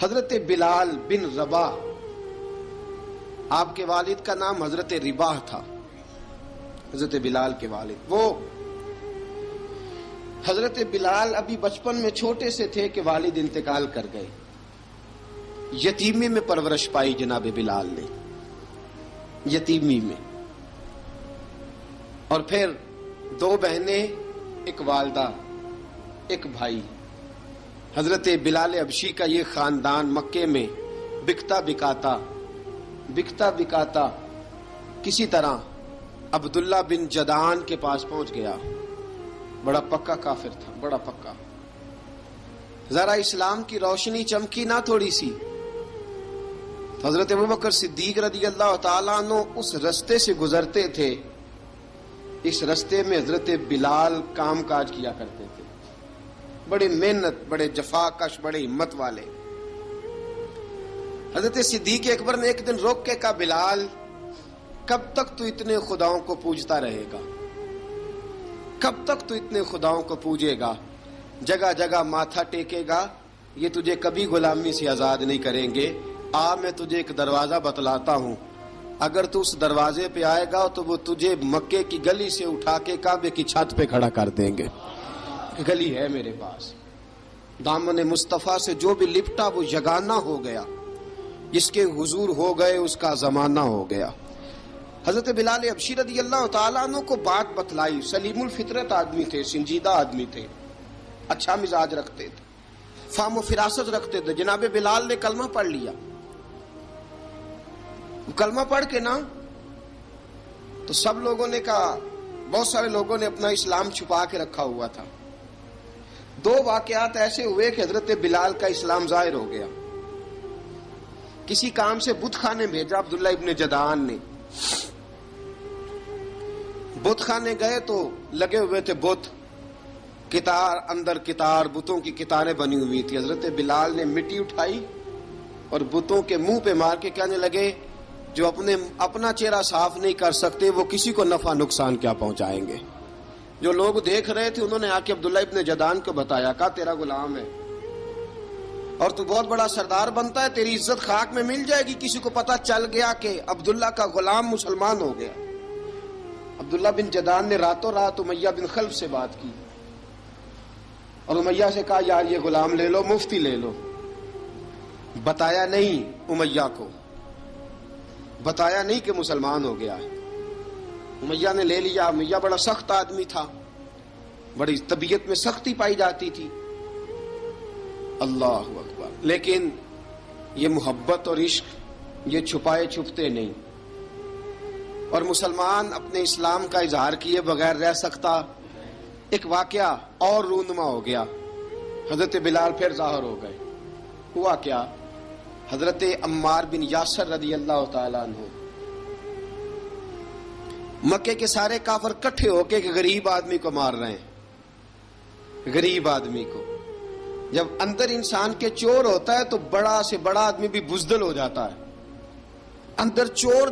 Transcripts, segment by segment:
حضرت بلال بن رباح، آپ کے والد کا نام حضرت رباح تھا، حضرت بلال کے والد۔ وہ حضرت بلال ابھی بچپن میں چھوٹے سے تھے کہ والد انتقال کر گئے، یتیمی میں پرورش پائی جناب بلال نے، یتیمی میں، اور پھر 2 بہنیں، ایک والدہ، ایک بھائی۔ حضرت بلال حبشی کا یہ خاندان مکے میں بکتا بکاتا کسی طرح عبداللہ بن جدعان کے پاس پہنچ گیا۔ بڑا پکا کافر تھا، بڑا پکا۔ ذرا اسلام کی روشنی چمکی نہ تھوڑی سی، حضرت ابوبکر صدیق رضی اللہ تعالیٰ عنہ اس رستے سے گزرتے تھے، اس رستے میں حضرت بلال کام کاج کیا کرتے تھے، بڑے محنت، بڑے جفاکش، بڑے ہمت والے۔ حضرت صدیق اکبر نے ایک دن روک کے کہا، بلال کب تک تو اتنے خداؤں کو پوجتا رہے گا؟ کب تک تو اتنے خداؤں کو پوجے گا، جگہ جگہ ماتھا ٹیکے گا؟ یہ تجھے کبھی غلامی سے آزاد نہیں کریں گے۔ میں تجھے ایک دروازہ بتلاتا ہوں، اگر تو اس دروازے پہ آئے گا تو وہ تجھے مکے کی گلی سے اٹھا کے کعبے کی چھت پہ کھڑا کر دیں گے۔ گلی ہے میرے پاس، دامن مصطفیٰ سے جو بھی لپٹا وہ یگانہ ہو گیا، جس کے حضور ہو گئے اس کا زمانہ ہو گیا۔ حضرت بلال حبشی رضی اللہ تعالیٰ عنہ کو بات بتلائی، سلیم الفطرت آدمی تھے، سنجیدہ آدمی تھے، اچھا مزاج رکھتے تھے، فہم و فراست رکھتے تھے۔ جناب بلال نے کلمہ پڑھ لیا، کلمہ پڑھ کے نا تو سب لوگوں نے کہا، بہت سارے لوگوں نے اپنا اسلام چھپا کے رکھا ہوا تھا۔ 2 واقعات ایسے ہوئے کہ حضرت بلال کا اسلام ظاہر ہو گیا۔ کسی کام سے بت خانے بھیجا عبداللہ ابن جدعان نے، بت خانے گئے تو لگے ہوئے تھے بت، کتار اندر کتار، بتوں کی کتاریں بنی ہوئی تھی۔ حضرت بلال نے مٹی اٹھائی اور بتوں کے منہ پہ مار کے کہنے لگے، جو اپنا چہرہ صاف نہیں کر سکتے وہ کسی کو نفع نقصان کیا پہنچائیں گے۔ جو لوگ دیکھ رہے تھے انہوں نے آ کے عبداللہ ابن جدعان کو بتایا، کہا تیرا غلام ہے اور تو بہت بڑا سردار بنتا ہے، تیری عزت خاک میں مل جائے گی۔ کسی کو پتا چل گیا کہ عبداللہ کا غلام مسلمان ہو گیا۔ عبداللہ بن جدعان نے راتوں رات امیہ بن خلف سے بات کی اور امیہ سے کہا، یار یہ غلام لے لو، مفتی لے لو۔ بتایا نہیں امیہ کو، بتایا نہیں کہ مسلمان ہو گیا ہے۔ امیہ نے لے لیا۔ امیہ بڑا سخت آدمی تھا، بڑی طبیعت میں سختی پائی جاتی تھی، اللہ اکبر۔ لیکن یہ محبت اور عشق یہ چھپائے چھپتے نہیں، اور مسلمان اپنے اسلام کا اظہار کیے بغیر رہ سکتا۔ ایک واقعہ اور رونما ہو گیا، حضرت بلال پھر ظاہر ہو گئے۔ ہوا کیا؟ حضرت عمار بن یاسر رضی اللہ تعالیٰ عنہ، مکے کے سارے کافر کٹھے ہو کے غریب آدمی کو مار رہے ہیں، غریب آدمی کو۔ جب اندر انسان کے چور ہوتا ہے تو بڑا سے بڑا آدمی بھی بزدل ہو جاتا ہے۔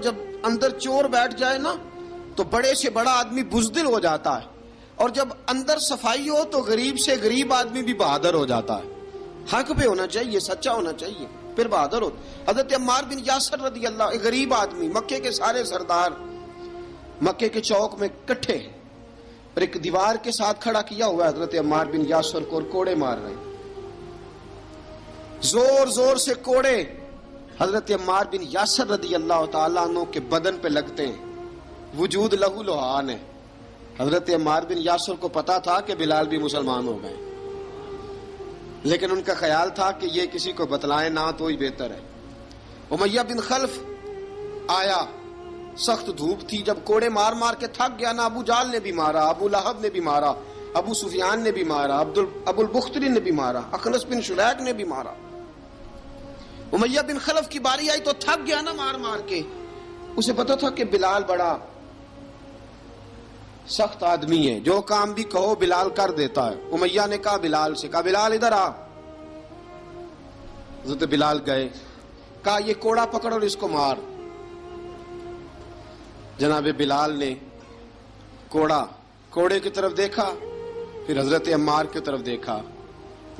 جب اندر چور بیٹھ جائے نا تو بڑے سے بڑا آدمی بزدل ہو جاتا ہے، اور جب اندر صفائی ہو تو غریب سے غریب آدمی بھی بہادر ہو جاتا ہے۔ حق پہ ہونا چاہیے، سچا ہونا چاہیے، پھر بہادر ہو۔ حضرت عمار بن یاسر رضی اللہ، ایک غریب آدمی، مکے کے سارے سردار مکے کے چوک میں کٹھے اور ایک دیوار کے ساتھ کھڑا کیا ہوا ہے حضرت عمار بن یاسر کو، اور کوڑے مار رہے ہیں، زور زور سے کوڑے حضرت عمار بن یاسر رضی اللہ تعالیٰ عنہ کے بدن پہ لگتے ہیں، وجود لہو لہان ہے۔ حضرت عمار بن یاسر کو پتا تھا کہ بلال بھی مسلمان ہو گئے، لیکن ان کا خیال تھا کہ یہ کسی کو بتلائے نہ تو ہی بہتر ہے۔ امیہ بن خلف آیا، سخت دھوپ تھی، جب کوڑے مار مار کے تھک گیا نا، ابو جال نے بھی مارا، ابو لہب نے بھی مارا، ابو سفیان نے بھی مارا، ابو البختری نے بھی مارا، اخنس بن شلیک نے بھی مارا۔ امیہ بن خلف کی باری آئی تو تھک گیا نا مار مار کے، اسے پتا تھا کہ بلال بڑا سخت آدمی ہے، جو کام بھی کہو بلال کر دیتا ہے۔ امیہ نے کہا بلال سے، کہا بلال ادھر آ۔ حضرت بلال گئے، کہا یہ کوڑا پکڑ اور اس کو مار۔ جناب بلال نے کوڑے کی طرف دیکھا، پھر حضرت عمار کی طرف دیکھا،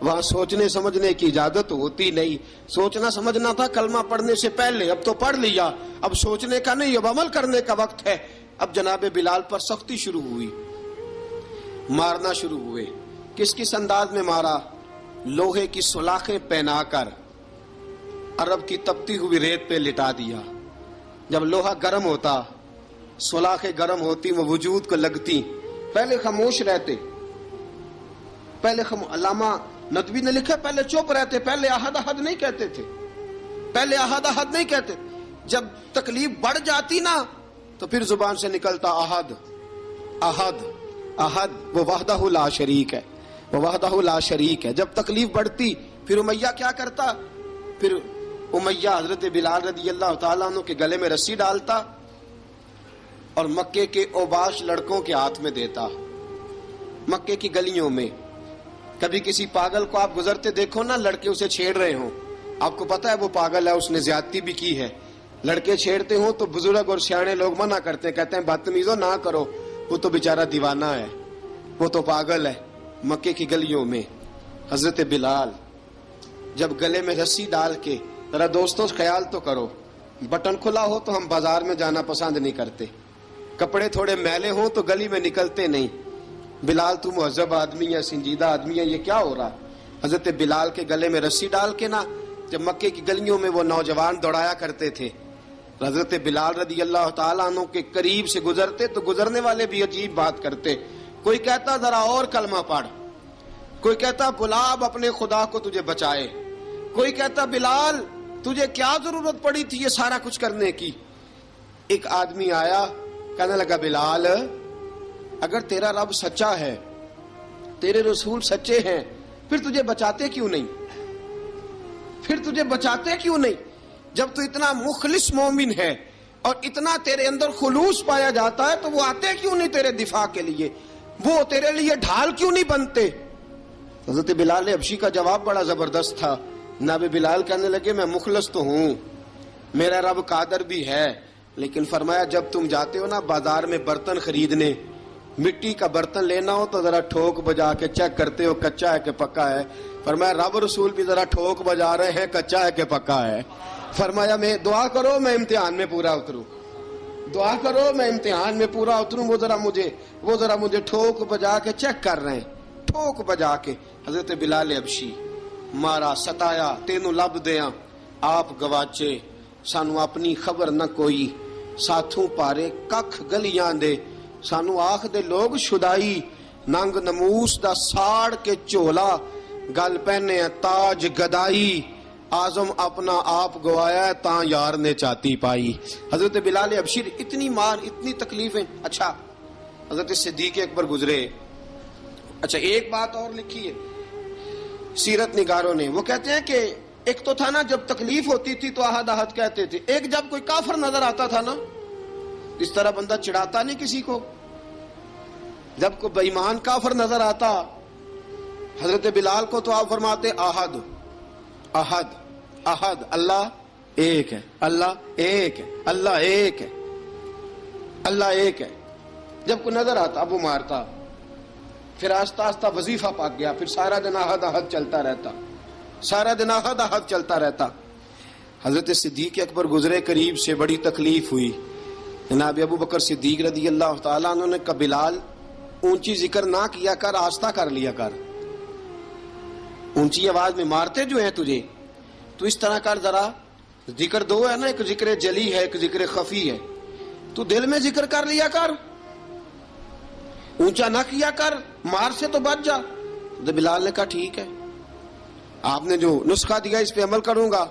وہاں سوچنے سمجھنے کی اجازت ہوتی نہیں. سوچنا سمجھنا تھا کلمہ پڑھنے سے پہلے، اب تو پڑھ لیا، اب سوچنے کا نہیں، اب عمل کرنے کا وقت ہے. اب جناب بلال پر سختی شروع ہوئی، مارنا شروع ہوئے. کس کس انداز میں مارا؟ لوہے کی سلاخیں پہنا کر عرب کی تپتی ہوئی ریت پہ لٹا دیا. جب لوہا گرم ہوتا، سلاخیں گرم ہوتی، وہ وجود کو لگتی. پہلے خاموش رہتے، پہلے علامہ ندوی نے لکھا پہلے چپ رہتے، پہلے احد احد نہیں کہتے تھے، پہلے احد احد نہیں کہتے. جب تکلیف بڑھ جاتی نا تو پھر زبان سے نکلتا احد احد احد. وہ وحدہ لا شریک ہے، وہ وحدہ لا شریک ہے. جب تکلیف بڑھتی پھر امیہ کیا کرتا؟ پھر امیہ حضرت بلال رضی اللہ تعالیٰ عنہ کے گلے میں رسی ڈالتا اور مکے کے اوباش لڑکوں کے ہاتھ میں دیتا. مکے کی گلیوں میں کبھی کسی پاگل کو آپ گزرتے دیکھو نا، لڑکے اسے چھیڑ رہے ہوں، آپ کو پتا ہے وہ پاگل ہے، اس نے زیادتی بھی کی ہے. لڑکے چھیڑتے ہوں تو بزرگ اور سیانے لوگ منع کرتے ہیں، کہتے ہیں بدتمیزوں نہ کرو، وہ تو بیچارہ دیوانہ ہے، وہ تو پاگل ہے. مکے کی گلیوں میں حضرت بلال جب گلے میں رسی ڈال کے، ذرا دوستوں خیال تو کرو، بٹن کھلا ہو تو ہم بازار میں جانا پسند نہیں کرتے، کپڑے تھوڑے میلے ہوں تو گلی میں نکلتے نہیں. بلال تو مہذب آدمی ہے، سنجیدہ آدمی ہے، یہ کیا ہو رہا؟ حضرت بلال کے گلے میں رسی ڈال کے نا، جب مکے کی گلیوں میں وہ نوجوان دوڑایا کرتے تھے، حضرت بلال رضی اللہ تعالیٰ عنہ کے قریب سے گزرتے تو گزرنے والے بھی عجیب بات کرتے. کوئی کہتا ذرا اور کلمہ پڑھ، کوئی کہتا بلا اب اپنے خدا کو تجھے بچائے، کوئی کہتا بلال تجھے کیا ضرورت پڑی تھی یہ سارا کچھ کرنے کی. ایک آدمی آیا کہنے لگا بلال اگر تیرا رب سچا ہے، تیرے رسول سچے ہیں، پھر تجھے بچاتے کیوں نہیں؟ پھر تجھے بچاتے کیوں نہیں؟ جب تو اتنا مخلص مومن ہے اور اتنا تیرے اندر خلوص پایا جاتا ہے تو وہ آتے کیوں نہیں تیرے دفاع کے لیے؟ وہ تیرے لیے ڈھال کیوں نہیں بنتے؟ حضرت بلال حبشی کا جواب بڑا زبردست تھا. جناب بلال کہنے لگے میں مخلص تو ہوں، میرا رب قادر بھی ہے، لیکن فرمایا جب تم جاتے ہو نا بازار میں برتن خریدنے، مٹی کا برتن لینا ہو تو ذرا ٹھوک بجا کے چیک کرتے ہو کچا ہے کہ پکا ہے. فرمایا رب رسول بھی ذرا ٹھوک بجا رہے ہیں کچا ہے کہ پکا ہے. فرمایا میں دعا کرو میں امتحان میں پورا اتروں، دعا کرو میں امتحان میں پورا اتروں. وہ ذرا مجھے ٹھوک بجا کے چیک کر رہے ہیں، ٹھوک بجا کے. حضرت بلال حبشی مارا ستایا تینوں لب دیاں آپ گواچے، سانو اپنی خبر نہ کوئی، ساتھوں پارے ککھ گلیاں دے، سانو آخ دے لوگ شدائی، ننگ نموس دا ساڑ کے چولا، گل پہنے تاج گدائی، آزم اپنا آپ گوایا ہے تاں یار نے چاتی پائی. حضرت بلال حبشی اتنی مار اتنی تکلیفیں. اچھا حضرت صدیق اکبر گزرے. اچھا ایک بات اور لکھی ہے سیرت نگاروں نے، وہ کہتے ہیں کہ ایک تو تھا نا جب تکلیف ہوتی تھی تو احد احد کہتے تھے، ایک جب کوئی کافر نظر آتا تھا نا، اس طرح بندہ چڑھاتا نہیں کسی کو، جب کوئی بے ایمان کافر نظر آتا حضرت بلال کو تو آپ فرماتے احد احد احد، اللہ ایک ہے، اللہ ایک ہے، اللہ ایک ہے، اللہ ایک ہے. جب کوئی نظر آتا اب وہ مارتا. پھر آہستہ آہستہ وظیفہ پاک گیا، پھر سارا دن احد احد چلتا رہتا، سارا دن احد احد چلتا رہتا. حضرت صدیق اکبر گزرے قریب سے، بڑی تکلیف ہوئی. جناب ابو بکر صدیق رضی اللہ تعالیٰ عنہ نے کہا بلال اونچی ذکر نہ کیا کر، آہستہ کر لیا کر، اونچی آواز میں مارتے جو ہیں تجھے تو اس طرح کر، ذرا ذکر دو ہے نا، ایک ذکر جلی ہے ایک ذکر خفی ہے، تو دل میں ذکر کر لیا کر، اونچا نہ کیا کر، مار سے تو بچ جا. تو بلال نے کہا ٹھیک ہے، آپ نے جو نسخہ دیا اس پہ عمل کروں گا.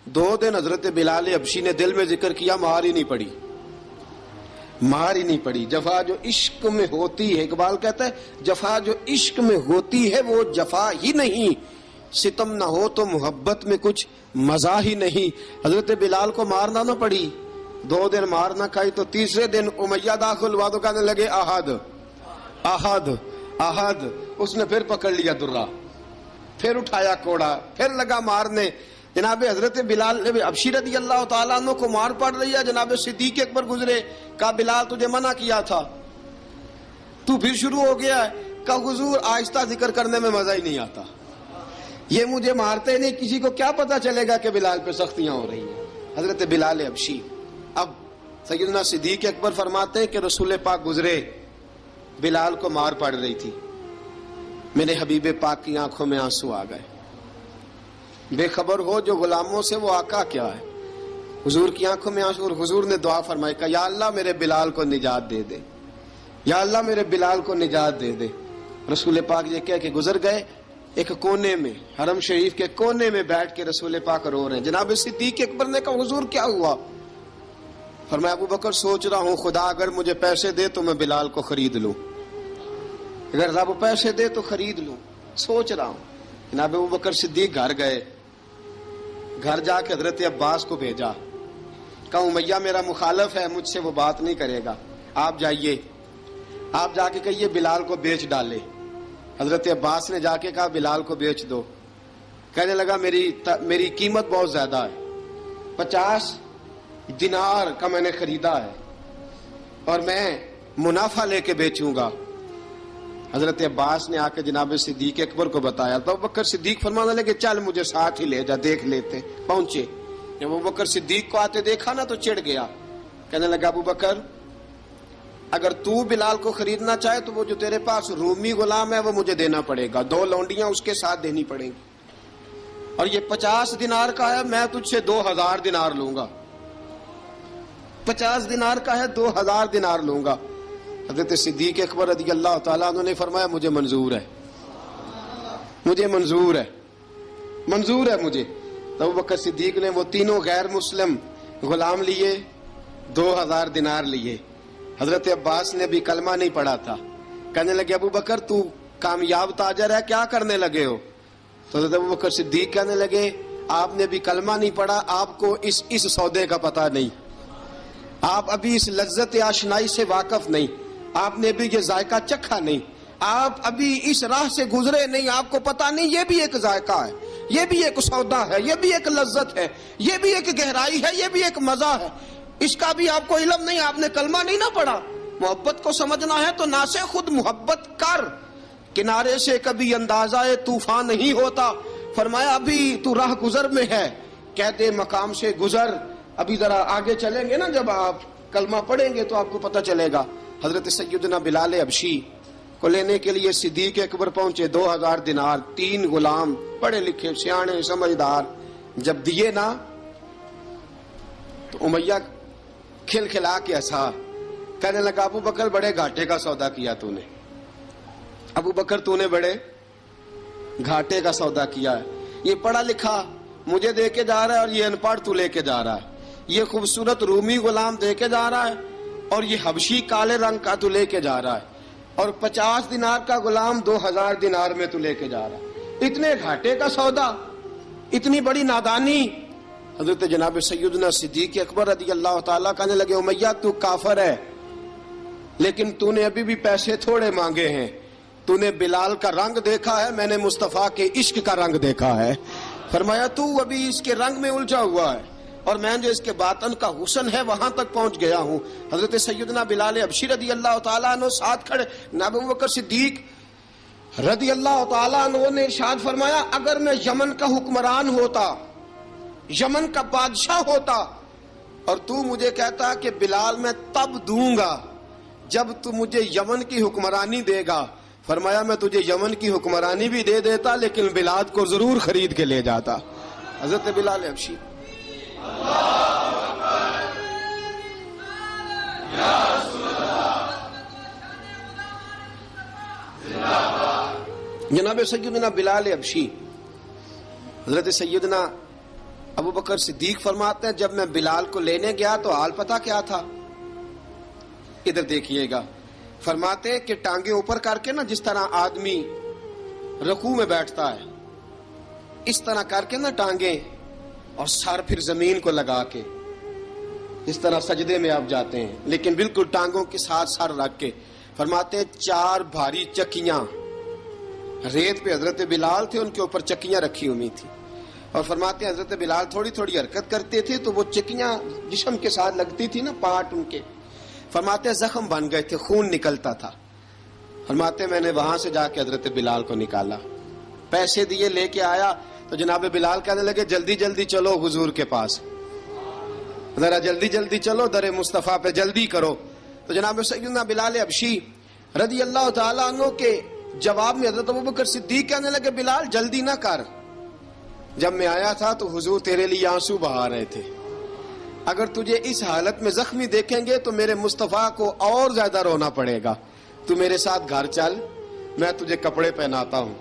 2 دن حضرت بلال حبشی نے دل میں ذکر کیا، مار ہی نہیں پڑی، مار ہی نہیں پڑی. جفا جو عشق میں ہوتی ہے، اقبال کہتا ہے جفا جو عشق میں ہوتی ہے وہ جفا ہی نہیں، ستم نہ ہو تو محبت میں کچھ مزہ ہی نہیں. حضرت بلال کو مارنا نہ پڑی، 2 دن مار نہ کھائی تو تیسرے دن امیہ داخل ہوا تو کہنے لگے احد احد احد. اس نے پھر پکڑ لیا درہ، پھر اٹھایا کوڑا، پھر لگا مارنے. جناب حضرت بلال حبشی رضی اللہ تعالیٰ عنہ کو مار پڑ رہی ہے. جناب صدیق اکبر گزرے، کہا بلال تجھے منع کیا تھا، تو پھر شروع ہو گیا ہے. کہا حضور آہستہ ذکر کرنے میں مزہ ہی نہیں آتا، یہ مجھے مارتے نہیں، کسی کو کیا پتا چلے گا کہ بلال پہ سختیاں ہو رہی ہیں. حضرت بلال حبشی. اب سیدنا صدیق اکبر فرماتے ہیں کہ رسول پاک گزرے، بلال کو مار پڑ رہی تھی، میرے حبیب پاک کی آنکھوں میں آنسو آ گئے. بے خبر ہو جو غلاموں سے وہ آقا کیا ہے. حضور کی آنکھوں میں آنسو، اور حضور نے دعا فرمائی کہ یا اللہ میرے بلال کو نجات دے دے، یا اللہ میرے بلال کو نجات دے دے. رسول پاک یہ کہہ کے گزر گئے. ایک کونے میں، حرم شریف کے کونے میں بیٹھ کے رسول پاک رو رہے ہیں. جناب صدیق اکبر نے کہا حضور کیا ہوا؟ فرمایا ابو بکر سوچ رہا ہوں خدا اگر مجھے پیسے دے تو میں بلال کو خرید لوں، اگر رب پیسے دے تو خرید لوں، سوچ رہا ہوں. جناب ابو بکر صدیق گھر گئے، گھر جا کے حضرت عباس کو بھیجا، کہا امیہ میرا مخالف ہے، مجھ سے وہ بات نہیں کرے گا، آپ جائیے، آپ جا کے کہیے بلال کو بیچ ڈالے. حضرت عباس نے جا کے کہا بلال کو بیچ دو. کہنے لگا میری قیمت بہت زیادہ ہے، 50 دینار کا میں نے خریدا ہے اور میں منافع لے کے بیچوں گا. حضرت عباس نے آ کے جناب صدیق اکبر کو بتایا تو ابو بکر صدیق فرمانے لگے چل مجھے ساتھ ہی لے جا، دیکھ لیتے. پہنچے، جب ابو بکر صدیق کو آتے دیکھا نا تو چڑ گیا. کہنے لگا ابو بکر اگر تو بلال کو خریدنا چاہے تو وہ جو تیرے پاس رومی غلام ہے وہ مجھے دینا پڑے گا، 2 لونڈیاں اس کے ساتھ دینی پڑیں گی، اور یہ 50 دینار کا ہے، میں تجھ سے 2000 دینار لوں گا. 50 دینار کا ہے، 2000 دینار لوں گا. حضرت صدیق اکبر رضی اللہ تعالیٰ عنہ نے فرمایا مجھے منظور ہے، مجھے منظور ہے، منظور ہے مجھے. تو ابو بکر صدیق نے وہ تینوں غیر مسلم غلام لیے، 2000 دینار لیے. حضرت عباس نے بھی کلمہ نہیں پڑھا تھا. کہنے لگے ابو بکر تو کامیاب تاجر ہے، کیا کرنے لگے ہو؟ تو حضرت ابو بکر صدیق کہنے لگے آپ نے بھی کلمہ نہیں پڑھا، آپ کو اس سودے کا پتہ نہیں، آپ ابھی اس لذت آشنائی سے واقف نہیں، آپ نے بھی یہ ذائقہ چکھا نہیں، آپ ابھی اس راہ سے گزرے نہیں، آپ کو پتہ نہیں یہ بھی ایک ذائقہ ہے، یہ بھی ایک سودا ہے، یہ بھی ایک لذت ہے، یہ بھی ایک گہرائی ہے، یہ بھی ایک مزہ ہے، اس کا بھی آپ کو علم نہیں، آپ نے کلمہ نہیں نہ پڑھا. محبت کو سمجھنا ہے تو نہ سے خود محبت کر، کنارے سے کبھی اندازہ طوفان نہیں ہوتا. فرمایا ابھی تو راہ گزر میں ہے، کہتے مقام سے گزر، ابھی ذرا آگے چلیں گے نا، جب آپ کلمہ پڑھیں گے تو آپ کو پتہ چلے گا. حضرت سیدنا بلال حبشی کو لینے کے لیے صدیق اکبر پہنچے، 2000 دینار، 3 غلام پڑھے لکھے سیانے سمجھدار. جب دیے نا تو امیہ کھل کھلا کے ہنسا. کہنے لگا ابو بکر بڑے گھاٹے کا سودا کیا تو نے، ابو بکر تو نے بڑے گھاٹے کا سودا کیا ہے. یہ پڑھا لکھا مجھے دے کے جا رہا ہے اور یہ ان پڑھ تو لے کے جا رہا ہے، یہ خوبصورت رومی غلام دے کے جا رہا ہے اور یہ حبشی کالے رنگ کا تو لے کے جا رہا ہے، اور 50 دینار کا غلام 2000 دینار میں تو لے کے جا رہا ہے. اتنے گھاٹے کا سودا، اتنی بڑی نادانی. حضرت جناب سیدنا صدیق اکبر رضی اللہ تعالیٰ کہنے لگے امیہ تو کافر ہے، لیکن تو نے ابھی بھی پیسے تھوڑے مانگے ہیں، تو نے بلال کا رنگ دیکھا ہے، میں نے مصطفیٰ کے عشق کا رنگ دیکھا ہے. فرمایا تو ابھی اس کے رنگ میں الجھا ہوا ہے اور میں جو اس کے باطن کا حسن ہے وہاں تک پہنچ گیا ہوں. حضرت سیدنا بلال حبشی رضی اللہ تعالیٰ عنہ ساتھ کھڑے. ابو بکر صدیق رضی اللہ تعالیٰ عنہ نے ارشاد فرمایا اگر میں یمن کا حکمران ہوتا، یمن کا بادشاہ ہوتا، اور تو مجھے کہتا کہ بلال میں تب دوں گا جب تو مجھے یمن کی حکمرانی دے گا. فرمایا میں تجھے یمن کی حکمرانی بھی دے دیتا لیکن بلال کو ضرور خرید کے لے جاتا. حضرت بلال حبشی. جناب سیدنا بلال حبشی، حضرت سیدنا ابو بکر صدیق فرماتے ہیں جب میں بلال کو لینے گیا تو حال پتہ کیا تھا؟ ادھر دیکھیے گا. فرماتے ہیں کہ ٹانگیں اوپر کر کے نا، جس طرح آدمی رکوع میں بیٹھتا ہے اس طرح کر کے نا ٹانگیں، اور سر پھر زمین کو لگا کے اس طرح سجدے میں آپ جاتے ہیں، لیکن بالکل ٹانگوں کے ساتھ سر رکھ کے. فرماتے ہیں 4 بھاری چکیاں ریت پہ حضرت بلال تھے، ان کے اوپر چکیاں رکھی ہوئی تھی، اور فرماتے ہیں حضرت بلال تھوڑی تھوڑی حرکت کرتے تھے تو وہ چکیاں جسم کے ساتھ لگتی تھی نا، پارٹ ان کے. فرماتے ہیں زخم بن گئے تھے، خون نکلتا تھا. فرماتے ہیں میں نے وہاں سے جا کے حضرت بلال کو نکالا. پیسے دیے لے کے آیا تو جناب بلال کہنے لگے جلدی جلدی چلو حضور کے پاس، ذرا جلدی جلدی چلو در مصطفیٰ پہ جلدی کرو. تو جناب سیدنا بلال حبشی رضی اللہ تعالیٰ عنہ کے جواب میں حضرت ابوبکر صدیق کہنے لگے بلال جلدی نہ کر، جب میں آیا تھا تو حضور تیرے لیے آنسو بہا رہے تھے، اگر تجھے اس حالت میں زخمی دیکھیں گے تو میرے مصطفیٰ کو اور زیادہ رونا پڑے گا، تو میرے ساتھ گھر چل، میں تجھے کپڑے پہناتا ہوں،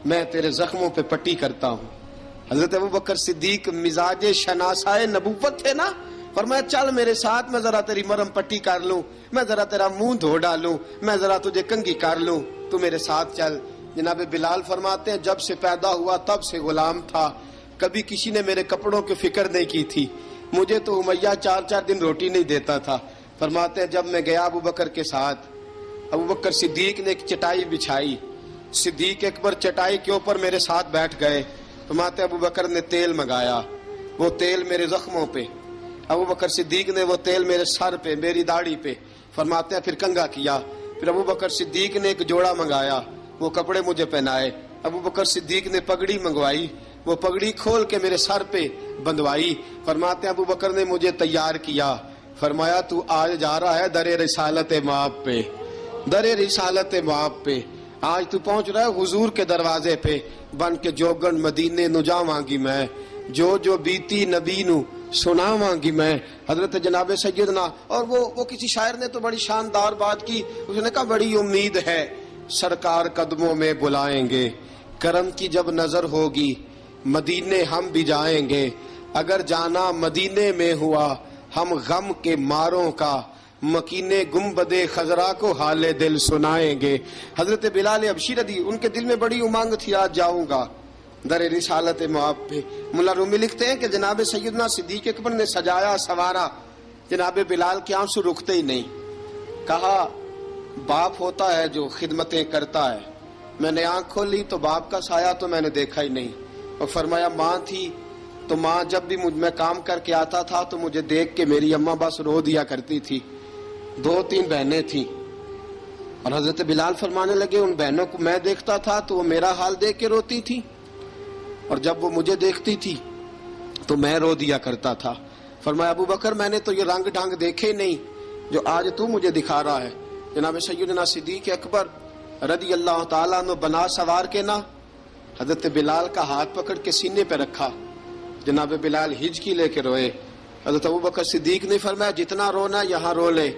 میں تیرے زخموں پہ پٹی کرتا ہوں. حضرت ابوبکر صدیق مزاج شناسائے نبوت تھے نا، فرمایا چل میرے ساتھ، میں ذرا تیری مرم پٹی کر لوں، میں ذرا تیرا منہ دھو ڈالوں، میں ذرا تجھے کنگھی کر لوں، تو میرے ساتھ چل. جناب بلال فرماتے ہیں جب سے پیدا ہوا تب سے غلام تھا، کبھی کسی نے میرے کپڑوں کی فکر نہیں کی تھی، مجھے تو امیہ 4 دن روٹی نہیں دیتا تھا. فرماتے ہیں جب میں گیا ابو بکر کے ساتھ، ابو بکر صدیق نے ایک چٹائی بچھائی، صدیق اکبر چٹائی کے اوپر میرے ساتھ بیٹھ گئے. فرماتے ابو بکر نے تیل منگایا، وہ تیل میرے زخموں پہ، ابو بکر صدیق نے وہ تیل میرے سر پہ، میری داڑھی پہ. فرماتے ہیں پھر کنگھا کیا، پھر ابو بکر صدیق نے ایک جوڑا منگایا، وہ کپڑے مجھے پہنائے. ابو بکر صدیق نے پگڑی منگوائی، وہ پگڑی کھول کے میرے سر پہ بندھوائی. فرماتے ہیں ابو بکر نے مجھے تیار کیا، فرمایا تو آج جا رہا ہے در رسالت مآب پہ، در رسالت مآب پہ، آج تو پہنچ رہا ہے حضور کے دروازے پہ، بن کے جوگن مدینے نو جاواں گی میں، جو بیتی نبی نو سناواں گی میں. حضرت جناب سیدنا، اور وہ کسی شاعر نے تو بڑی شاندار بات کی، اس نے کہا بڑی امید ہے سرکار قدموں میں بلائیں گے، کرم کی جب نظر ہوگی مدینے ہم بھی جائیں گے، اگر جانا مدینے میں ہوا ہم غم کے ماروں کا مکینے گنبد خضرا کو حال دل سنائیں گے. حضرت بلال حبشی رضی ان کے دل میں بڑی امنگ تھی آج جاؤں گا در رسالت مآب پہ. ملا رومی لکھتے ہیں کہ جناب سیدنا صدیق اکبر نے سجایا سوارا، جناب بلال کے آنسو رکتے ہی نہیں. کہا باپ ہوتا ہے جو خدمتیں کرتا ہے، میں نے آنکھ کھولی تو باپ کا سایہ تو میں نے دیکھا ہی نہیں. اور فرمایا ماں تھی تو ماں جب بھی میں کام کر کے آتا تھا تو مجھے دیکھ کے میری اماں بس رو دیا کرتی تھی. 2-3 بہنیں تھیں، اور حضرت بلال فرمانے لگے ان بہنوں کو میں دیکھتا تھا تو وہ میرا حال دیکھ کے روتی تھی، اور جب وہ مجھے دیکھتی تھی تو میں رو دیا کرتا تھا. فرمایا ابو بکر میں نے تو یہ رنگ ڈھنگ دیکھے نہیں جو آج تو مجھے دکھا رہا ہے. جناب سیدنا صدیق اکبر رضی اللہ تعالیٰ عنہ بنا سوار کے نا حضرت بلال کا ہاتھ پکڑ کے سینے پہ رکھا، جناب بلال ہجکی لے کے روئے. حضرت ابو بکر صدیق نے فرمایا جتنا رونا یہاں رو لے،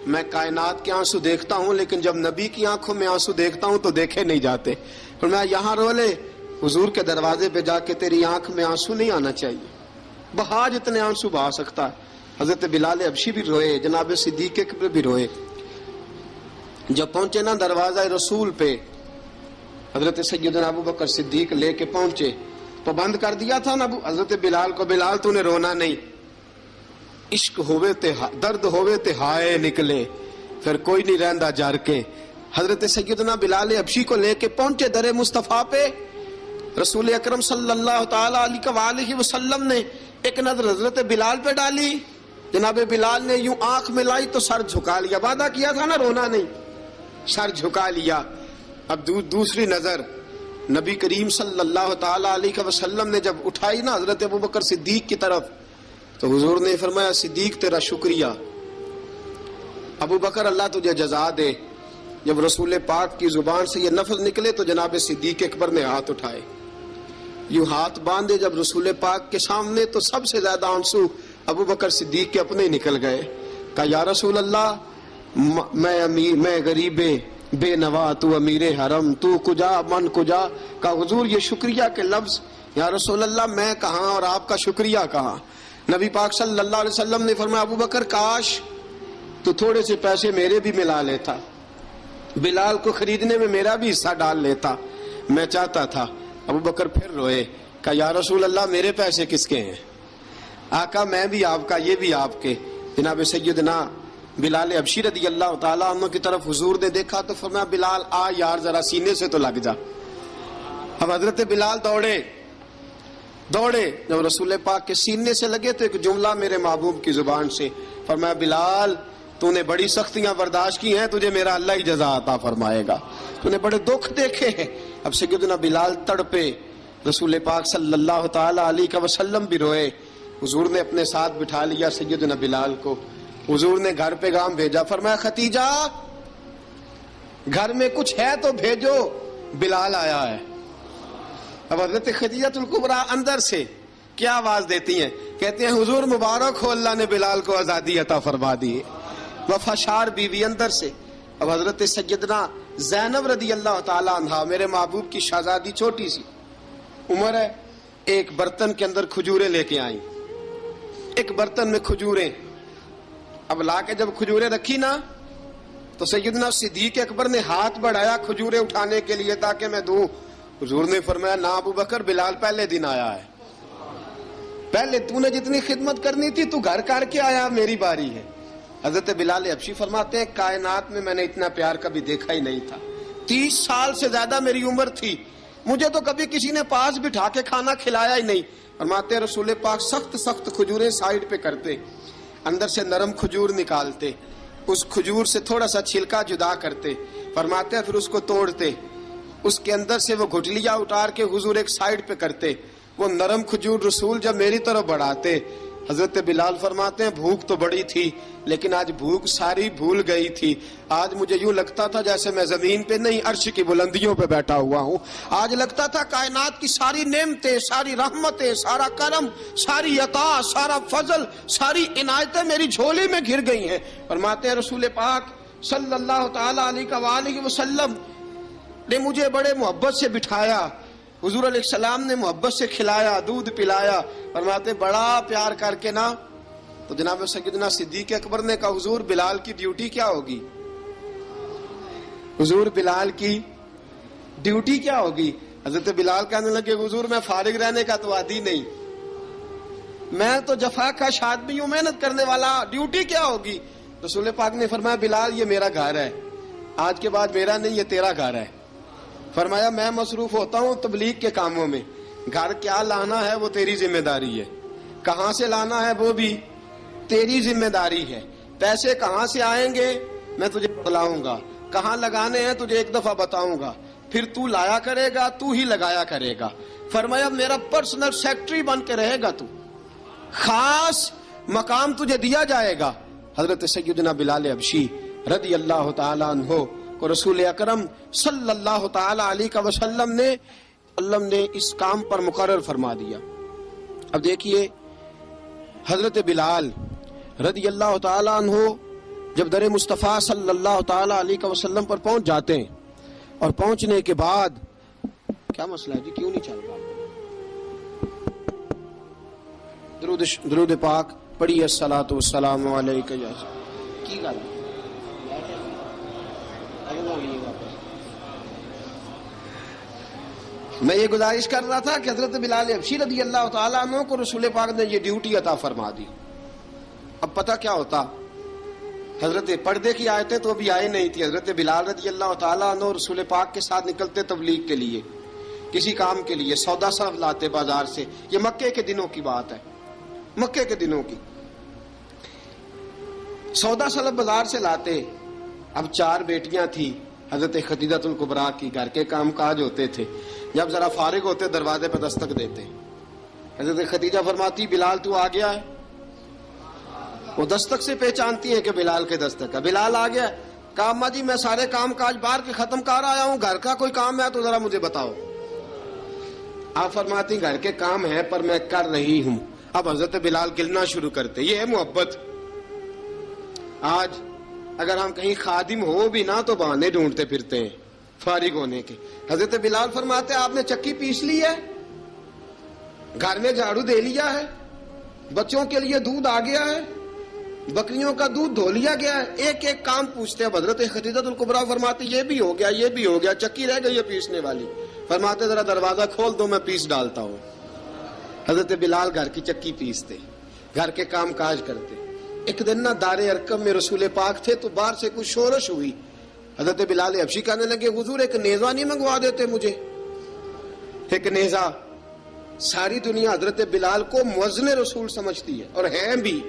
میں کائنات کے آنسو دیکھتا ہوں لیکن جب نبی کی آنکھوں میں آنسو دیکھتا ہوں تو دیکھے نہیں جاتے. فرمایا یہاں رو لے، حضور کے دروازے پہ جا کے تیری آنکھ میں آنسو نہیں آنا چاہیے، بہا جتنے آنسو بہا سکتا ہے. حضرت بلال حبشی بھی روئے، جناب صدیق اکبر بھی روئے. جب پہنچے نا دروازہ رسول پہ، حضرت سیدنا ابو بکر صدیق لے کے پہنچے تو بند کر دیا تھا نا حضرت بلال کو، بلال تو نے رونا نہیں، عشق ہوئے تے درد ہوئے تے ہائے نکلے، پھر کوئی نہیں رہندا جار کے. حضرت سیدنا بلال حبشی کو لے کے پہنچے در مصطفیٰ پہ. رسول اکرم صلی اللہ تعالی علیہ وسلم نے ایک نظر حضرت بلال پہ ڈالی، جناب بلال نے یوں آنکھ ملائی تو سر جھکا لیا، وعدہ کیا تھا نا رونا نہیں، سر جھکا لیا. اب دوسری نظر نبی کریم صلی اللہ تعالی علیہ وسلم نے جب اٹھائی نا حضرت ابوبکر صدیق کی طرف تو حضور نے فرمایا صدیق تیرا شکریہ، ابو بکر اللہ تجھے جزا دے. جب رسول پاک کی زبان سے یہ لفظ نکلے تو جناب صدیق اکبر نے ہاتھ اٹھائے، یوں ہاتھ باندھے جب رسول پاک کے سامنے تو سب سے زیادہ آنسو ابو بکر صدیق کے اپنے نکل گئے. کہا یا رسول اللہ میں غریب بے نوا، تو امیر حرم، تو کجا من کجا. کہا حضور یہ شکریہ کے لفظ، یا رسول اللہ میں کہاں اور آپ کا شکریہ کہاں. نبی پاک صلی اللہ علیہ وسلم نے فرمایا ابو بکر کاش تو تھوڑے سے پیسے میرے بھی ملا لیتا، بلال کو خریدنے میں میرا بھی حصہ ڈال لیتا، میں چاہتا تھا. ابو بکر پھر روئے. کہا یا رسول اللہ میرے پیسے کس کے ہیں؟ آقا میں بھی آپ کا، یہ بھی آپ کے. جناب سیدنا بلال حبشی رضی اللہ تعالیٰ عنہ کی طرف حضور نے دیکھا تو فرمایا بلال آ یار ذرا سینے سے تو لگ جا. اب حضرت بلال دوڑے، جب رسول پاک کے سینے سے لگے تو ایک جملہ میرے محبوب کی زبان سے فرمایا بلال تو نے بڑی سختیاں برداشت کی ہیں، تجھے میرا اللہ ہی جزا عطا فرمائے گا، تو نے بڑے دکھ دیکھے ہیں۔ اب سیدنا بلال تڑپے، رسول پاک صلی اللہ تعالی علیہ وسلم بھی روئے۔ حضور نے اپنے ساتھ بٹھا لیا سیدنا بلال کو، حضور نے گھر پیغام بھیجا، فرمایا ختیجہ گھر میں کچھ ہے تو بھیجو، بلال آیا ہے۔ اب حضرت خدیجہ الکبریٰ اندر سے کیا آواز دیتی ہیں؟ کہتے ہیں حضور مبارک ہو، اللہ نے بلال کو آزادی عطا فرما دی ہے۔ وفاشار بیوی اندر سے۔ اب حضرت سیدنا زینب رضی اللہ تعالی عنہا، میرے محبوب کی شہزادی، چھوٹی سی عمر ہے، ایک برتن کے اندر کھجوریں لے کے آئیں، ایک برتن میں کھجوریں۔ اب لا کے جب کھجوریں رکھی نا تو سیدنا صدیق اکبر نے ہاتھ بڑھایا کھجوریں اٹھانے کے لیے تاکہ میں دوں۔ حضور نے فرمایا نہ ابو بکر، بلال پہلے دن آیا ہے، پہلے تو نے جتنی خدمت کرنی تھی تو گھر کر کے آیا، میری باری ہے۔ حضرت بلال حبشی فرماتے ہیں کائنات میں نے اتنا پیار کبھی دیکھا ہی نہیں تھا، 30 سال سے زیادہ میری عمر تھی، مجھے تو کبھی کسی نے پاس بٹھا کے کھانا کھلایا ہی نہیں۔ فرماتے ہیں رسول پاک سخت سخت کھجوریں سائیڈ پہ کرتے، اندر سے نرم کھجور نکالتے، اس کھجور سے تھوڑا سا چھلکا جدا کرتے، فرماتے ہیں پھر اس کو توڑتے، اس کے اندر سے وہ گھٹلیاں اتار کے حضور ایک سائیڈ پہ کرتے، وہ نرم کھجور رسول جب میری طرف بڑھاتے، حضرت بلال فرماتے ہیں بھوک تو بڑی تھی لیکن آج بھوک ساری بھول گئی تھی، آج مجھے یوں لگتا تھا جیسے میں زمین پہ نہیں عرش کی بلندیوں پہ بیٹھا ہوا ہوں، آج لگتا تھا کائنات کی ساری نعمتیں، ساری رحمتیں، سارا کرم، ساری عطا، سارا فضل، ساری عنایتیں میری جھولی میں گر گئی ہیں۔ فرماتے ہیں رسول پاک صلی اللہ تعالی علیہ وآلہ وسلم نے مجھے بڑے محبت سے بٹھایا، حضور علیہ السلام نے محبت سے کھلایا، دودھ پلایا، فرماتے بڑا پیار کر کے نا، تو جناب سیدنا صدیق اکبر نے کہا حضور بلال کی ڈیوٹی کیا ہوگی؟ حضور بلال کی ڈیوٹی کیا ہوگی؟ حضرت بلال کہنے لگے حضور میں فارغ رہنے کا تو عادی نہیں، میں تو جفا کش آدمی ہوں، محنت کرنے والا، ڈیوٹی کیا ہوگی؟ رسول پاک نے فرمایا بلال یہ میرا گھر ہے، آج کے بعد میرا نہیں یہ تیرا گھر ہے۔ فرمایا میں مصروف ہوتا ہوں تبلیغ کے کاموں میں، گھر کیا لانا ہے وہ تیری ذمہ داری ہے، کہاں سے لانا ہے وہ بھی تیری ذمہ داری ہے، پیسے کہاں سے آئیں گے میں تجھے بتلاؤں گا، کہاں لگانے ہیں تجھے ایک دفعہ بتاؤں گا، پھر تو لایا کرے گا، تو ہی لگایا کرے گا۔ فرمایا میرا پرسنل سیکٹری بن کے رہے گا، تو خاص مقام تجھے دیا جائے گا۔ حضرت سیدنا بلال حبشی رضی اللہ تعالی عنہ کو رسول اکرم صلی اللہ تعالی علیہ وسلم نے اس کام پر مقرر فرما دیا۔ اب دیکھیے حضرت بلال رضی اللہ تعالی عنہ جب در مصطفیٰ صلی اللہ تعالی علیہ وسلم پر پہنچ جاتے ہیں، اور پہنچنے کے بعد کیا مسئلہ ہے جی، کیوں نہیں چل رہا؟ درود پاک پڑھیے الصلاۃ والسلام علیکہ یا کی گل میں یہ گزارش کر رہا تھا کہ حضرت بلال حبشی رضی اللہ تعالیٰ عنہ کو رسول پاک نے یہ ڈیوٹی عطا فرما دی۔ اب پتہ کیا ہوتا، حضرت پردے کی آیتیں تو ابھی آئے نہیں تھی، حضرت بلال رضی اللہ تعالیٰ عنہ رسول پاک کے ساتھ نکلتے تبلیغ کے لیے، کسی کام کے لیے، سودا صرف لاتے بازار سے، یہ مکے کے دنوں کی بات ہے، مکے کے دنوں کی، سودا صرف بازار سے لاتے۔ اب 4 بیٹیاں تھی حضرت خدیجہ الکبریٰ کی، گھر کے کام کاج ہوتے تھے، جب ذرا فارغ ہوتے دروازے پہ دستک دیتے، حضرت خدیجہ فرماتی بلال تو آ گیا ہے، وہ دستک سے پہچانتی ہے کہ بلال کے دستک ہے، بلال آ گیا ہے، کہا اماں جی میں سارے کام کاج باہر کے ختم کر آیا ہوں، گھر کا کوئی کام ہے تو ذرا مجھے بتاؤ۔ آپ فرماتی گھر کے کام ہے پر میں کر رہی ہوں۔ اب حضرت بلال گلنا شروع کرتے، یہ ہے محبت۔ آج اگر ہم کہیں خادم ہو بھی نہ تو بہانے ڈھونڈتے پھرتے ہیں فارغ ہونے کے۔ حضرت بلال فرماتے آپ نے چکی پیس لی ہے، گھر میں جھاڑو دے لیا ہے، بچوں کے لیے دودھ آ گیا ہے، بکریوں کا دودھ دھو لیا گیا ہے، ایک ایک کام پوچھتے ہیں۔ حضرت خدیجہ الکبریٰ فرماتی یہ بھی ہو گیا، یہ بھی ہو گیا، چکی رہ گئی ہے پیسنے والی۔ فرماتے ذرا دروازہ کھول دو میں پیس ڈالتا ہوں۔ حضرت بلال گھر کی چکی پیستے، گھر کے کام کاج کرتے۔ ایک دن نہ دار ارقم میں رسول پاک تھے تو باہر سے کچھ شورش ہوئی، حضرت بلال حبشی کہنے لگے حضور ایک نیزہ نہیں منگوا دیتے مجھے؟ ایک نیزہ۔ ساری دنیا حضرت بلال کو مؤذن رسول سمجھتی ہے، اور ہیں بھی۔